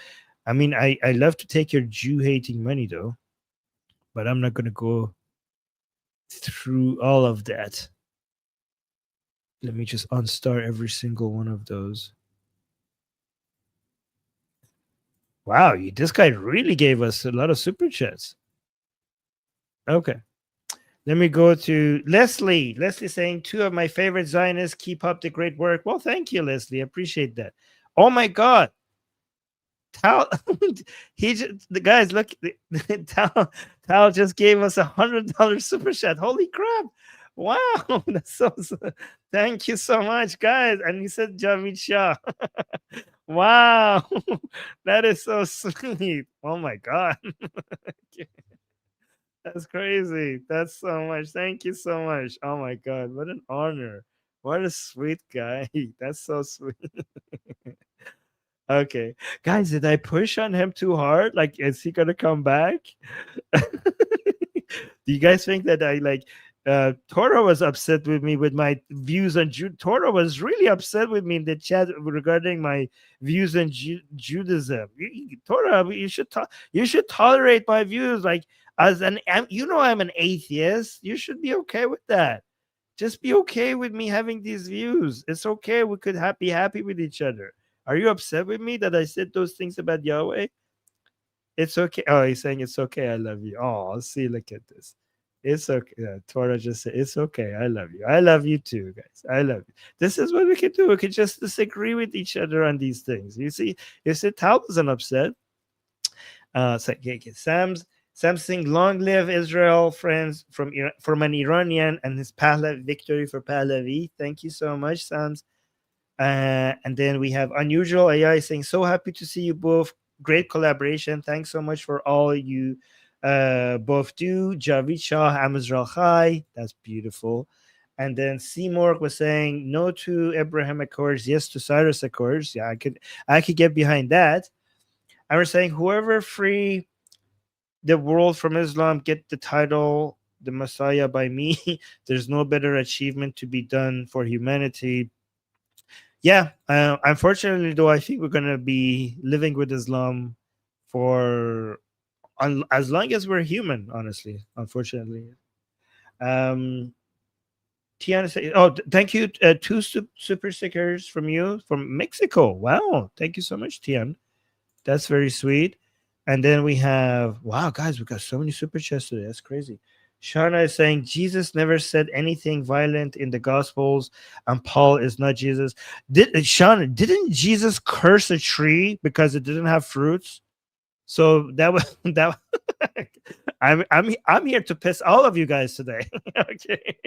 I mean, I love to take your Jew hating money though, but I'm not going to go through all of that. Let me just unstar every single one of those. Wow, this guy really gave us a lot of super chats. Okay. Let me go to Leslie. Leslie saying, two of my favorite Zionists, keep up the great work. Well, thank you, Leslie. I appreciate that. Oh my God. Tal, the guys, look, Tal just gave us $100 super chat. Holy crap! Wow, that's thank you so much, guys. And he said Javid Shah. Wow, that is so sweet. Oh my god, that's crazy. That's so much. Thank you so much. Oh my god, what an honor. What a sweet guy. That's so sweet. Okay. Guys, did I push on him too hard? Like, is he gonna come back? Do you guys think that I like Torah was upset with me with my views on Torah was really upset with me in the chat regarding my views on Judaism. Torah, you should tolerate my views. Like, as an I'm an atheist. You should be okay with that. Just be okay with me having these views. It's okay. We could be happy with each other. Are you upset with me that I said those things about Yahweh? It's okay. Oh, he's saying it's okay. I love you. Oh, see, look at this. It's okay. Yeah, Torah just said it's okay. I love you. I love you too, guys. I love you. This is what we can do. We can just disagree with each other on these things. You see, Tal wasn't upset. Sam's saying, long live Israel, friends, from an Iranian and his Pahlavi victory for Pahlavi. Thank you so much, Sam's. And then we have Unusual AI saying, so happy to see you both. Great collaboration. Thanks so much for all you both do. Javid Shah, Amazral Chai. That's beautiful. And then Seymour was saying, no to Abraham Accords, yes to Cyrus Accords. Yeah, I could get behind that. And we're saying, whoever free the world from Islam, get the title, the Messiah by me. There's no better achievement to be done for humanity. Yeah, unfortunately, though, I think we're going to be living with Islam for as long as we're human, honestly, unfortunately. Tiana says, oh, thank you. Two super stickers from you from Mexico. Wow. Thank you so much, Tian. That's very sweet. And then we have, wow, guys, we got so many super chats today. That's crazy. Shauna is saying Jesus never said anything violent in the Gospels, and Paul is not Jesus. Shauna, didn't Jesus curse a tree because it didn't have fruits? So that was that. I'm here to piss all of you guys today. Okay,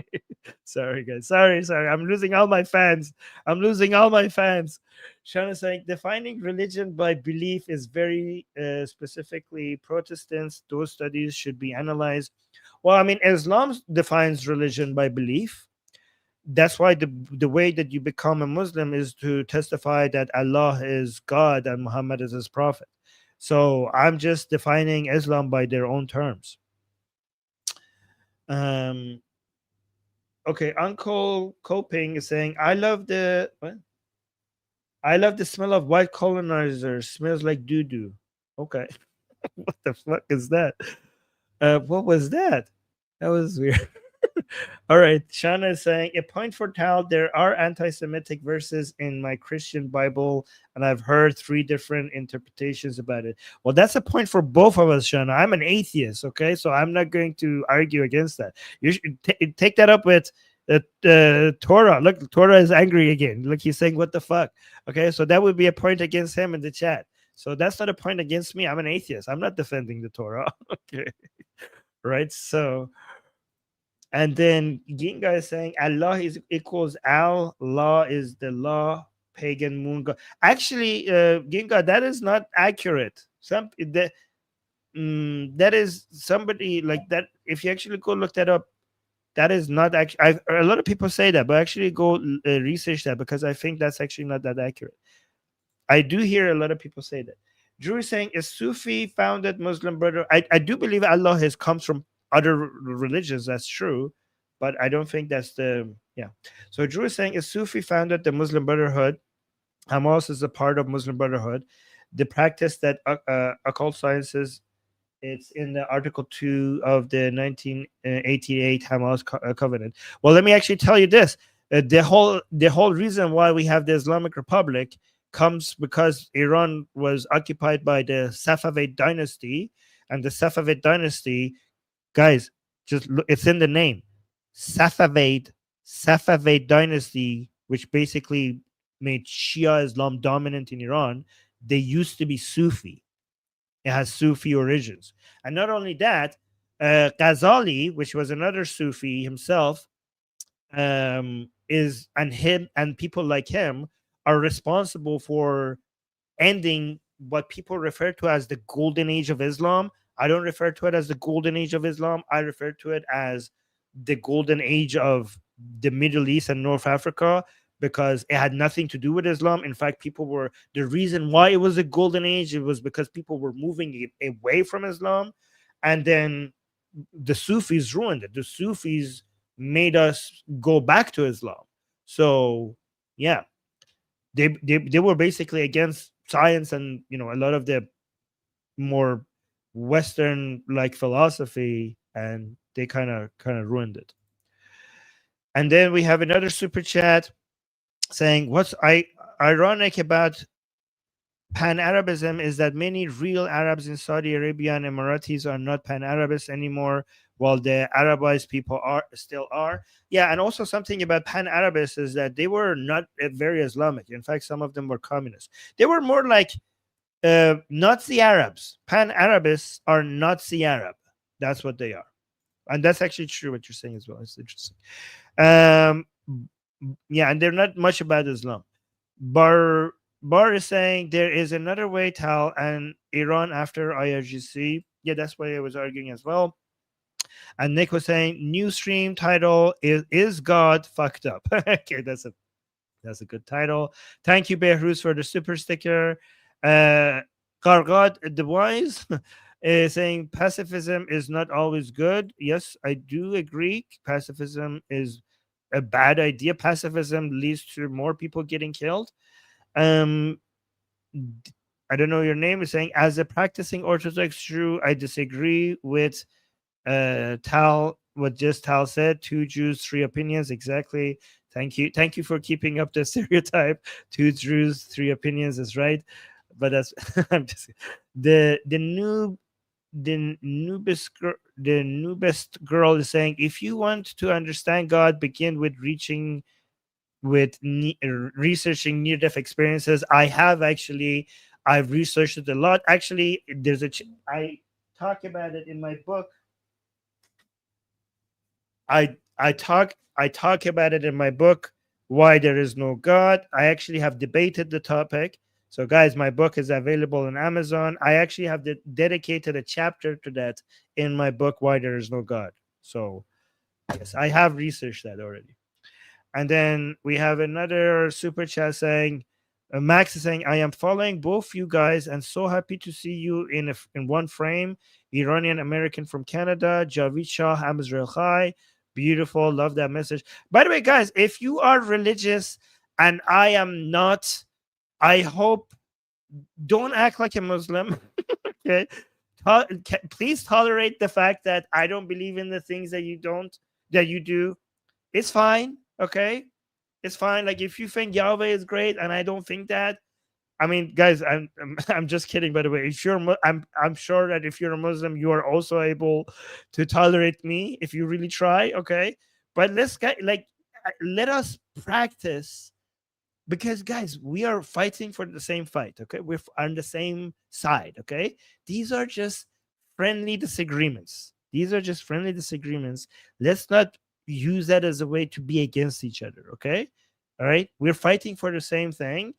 sorry guys, sorry. I'm losing all my fans. Shauna saying defining religion by belief is very specifically Protestants. Those studies should be analyzed. Well, I mean, Islam defines religion by belief. That's why the way that you become a Muslim is to testify that Allah is God and Muhammad is his prophet. So I'm just defining Islam by their own terms. Okay, Uncle Coping is saying, I love the smell of white colonizer. Smells like doo-doo. Okay. What the fuck is that? What was that? That was weird. All right. Shana is saying a point for Tal. There are anti-Semitic verses in my Christian Bible, and I've heard 3 different interpretations about it. Well, that's a point for both of us, Shana. I'm an atheist, okay, so I'm not going to argue against that. You should take that up with Torah. Look, Torah is angry again. Look, he's saying, "What the fuck?" Okay, so that would be a point against him in the chat. So that's not a point against me. I'm an atheist. I'm not defending the Torah. Okay, right? So. And then Ginga is saying Allah is equals Al, law is the law, pagan moon god. Actually, Ginga, that is not accurate. That is somebody like that. If you actually go look that up, that is not actually. A lot of people say that, but actually go research that because I think that's actually not that accurate. I do hear a lot of people say that. Drew is saying a Sufi founded Muslim brother. I do believe Allah has comes from other religions. That's true, but I don't think that's the yeah. So Drew is saying a Sufi founded the Muslim Brotherhood. Hamas is a part of Muslim Brotherhood. The practice that occult sciences. It's in the Article 2 of the 1988 Hamas Covenant. Well, let me actually tell you this: the whole reason why we have the Islamic Republic comes because Iran was occupied by the Safavid dynasty, and the Safavid dynasty, guys, just look, it's in the name, Safavid dynasty, which basically made Shia Islam dominant in Iran. They used to be Sufi. It has Sufi origins. And not only that, Ghazali, which was another Sufi himself, is and him and people like him are responsible for ending what people refer to as the golden age of Islam. I don't refer to it as the golden age of Islam. I refer to it as the golden age of the Middle East and North Africa because it had nothing to do with Islam. In fact, the reason why it was a golden age, it was because people were moving away from Islam. And then the Sufis ruined it. The Sufis made us go back to Islam. So, yeah, they were basically against science and, a lot of the more Western like philosophy, and they kind of ruined it. And then we have another super chat saying, what's ironic about pan-Arabism is that many real Arabs in Saudi Arabia and Emiratis are not pan-Arabists anymore, while the Arabized people still are. Yeah, and also something about pan-Arabists is that they were not very Islamic. In fact, some of them were communists. They were more like Nazi Arabs. Pan-Arabists are Nazi Arab. That's what they are. And that's actually true what you're saying as well. It's interesting. Yeah, and they're not much about Islam. Bar is saying there is another way, Tal, and Iran after IRGC. Yeah, that's why I was arguing as well. And Nick was saying new stream title is God fucked up. Okay, that's a good title. Thank you, Behruz, for the super sticker. Kargad the Wise is saying pacifism is not always good. Yes, I do agree. Pacifism is a bad idea. Pacifism leads to more people getting killed. I don't know your name. Is saying as a practicing Orthodox Jew, I disagree with Tal. What just Tal said: 2 Jews, 3 opinions. Exactly. Thank you for keeping up the stereotype. 2 Jews, 3 opinions is right. But that's I'm just the newbest girl is saying if you want to understand God, begin with researching near-death experiences. I've researched it a lot. Actually, I talk about it in my book. I talk about it in my book, Why There Is No God. I actually have debated the topic. So, guys, my book is available on Amazon. I actually have dedicated a chapter to that in my book, Why There Is No God. So, yes, I have researched that already. And then we have another super chat saying, Max is saying, I am following both you guys and so happy to see you in one frame. Iranian American from Canada, Javid Shah, Hamzrael Chai. Beautiful. Love that message. By the way, guys, if you are religious and I am not, I hope don't act like a Muslim. Okay. Please tolerate the fact that I don't believe in the things that you do. It's fine. Okay, it's fine. Like if you think Yahweh is great and I don't think that, I mean, guys, I'm just kidding. By the way, if I'm sure that if you're a Muslim, you are also able to tolerate me if you really try. Okay, but let us practice, because guys, we are fighting for the same fight. Okay, we're on the same side. Okay, these are just friendly disagreements. These are just friendly disagreements. Let's not use that as a way to be against each other. Okay, all right, we're fighting for the same thing.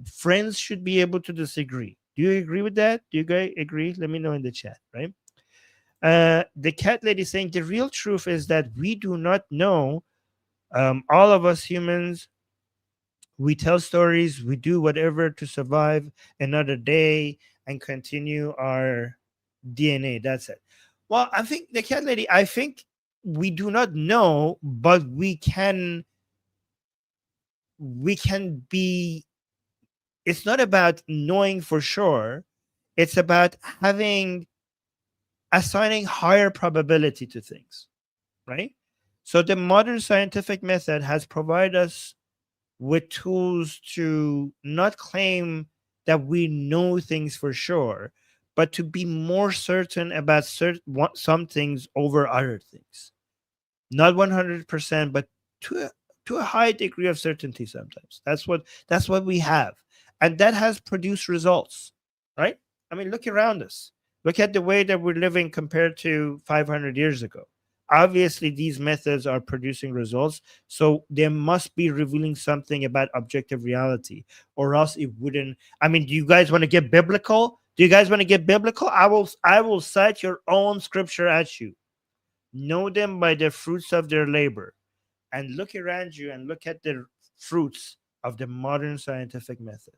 Friends should be able to disagree. Do you agree with that? Do you guys agree? Let me know in the chat. Right, the cat lady saying the real truth is that we do not know. All of us humans, we tell stories, we do whatever to survive another day and continue our DNA. That's it. Well, I think the cat lady, I think we do not know, but we can be, it's not about knowing for sure. It's about assigning higher probability to things, right? So the modern scientific method has provided us with tools to not claim that we know things for sure, but to be more certain about some things over other things. Not 100%, but to a high degree of certainty sometimes. That's what we have. And that has produced results, right? I mean, look around us. Look at the way that we're living compared to 500 years ago. Obviously, these methods are producing results, so they must be revealing something about objective reality, or else it wouldn't. I mean, do you guys want to get biblical? Do you guys want to get biblical? I will cite your own scripture at you. Know them by the fruits of their labor. And look around you and look at the fruits of the modern scientific method.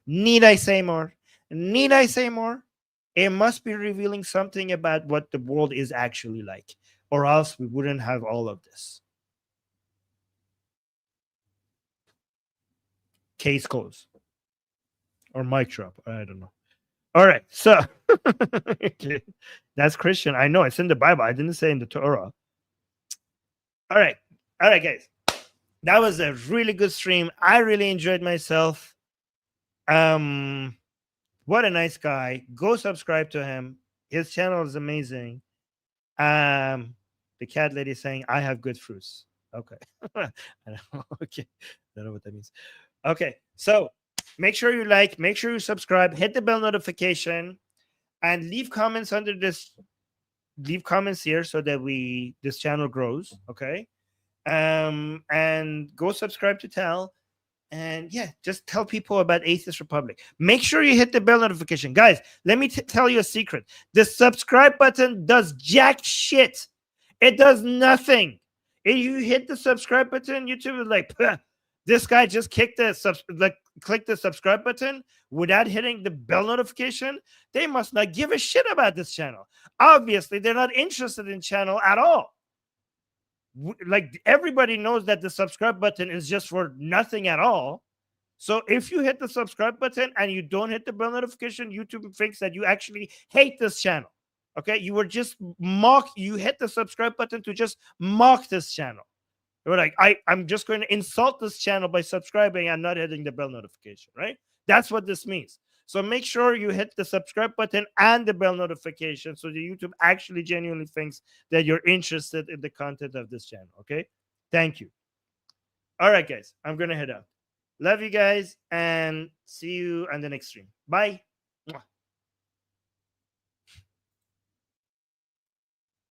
Need I say more? Need I say more? It must be revealing something about what the world is actually like, or else we wouldn't have all of this. Case closed. Or mic drop. I don't know. All right. So okay. That's Christian. I know it's in the Bible. I didn't say in the Torah. All right. All right, guys. That was a really good stream. I really enjoyed myself. What a nice guy. Go subscribe to him. His channel is amazing. The cat lady saying I have good fruits. Okay. I don't know. Okay. I don't know what that means. Okay. So make sure you like, make sure you subscribe, hit the bell notification, and leave comments under this. Leave comments here so that this channel grows. Okay. And go subscribe to Tal. And yeah, just tell people about Atheist Republic. Make sure you hit the bell notification. Guys, let me tell you a secret. The subscribe button does jack shit. It does nothing. If you hit the subscribe button, YouTube is like, this guy just clicked the subscribe button without hitting the bell notification. They must not give a shit about this channel. Obviously, they're not interested in channel at all. Like everybody knows that the subscribe button is just for nothing at all. So if you hit the subscribe button and you don't hit the bell notification, YouTube thinks that you actually hate this channel. Okay, you were just you hit the subscribe button to just mock this channel. You were like, I'm just going to insult this channel by subscribing and not hitting the bell notification, right? That's what this means. So make sure you hit the subscribe button and the bell notification so the YouTube actually genuinely thinks that you're interested in the content of this channel. Okay. Thank you. All right, guys. I'm going to head out. Love you guys and see you on the next stream. Bye.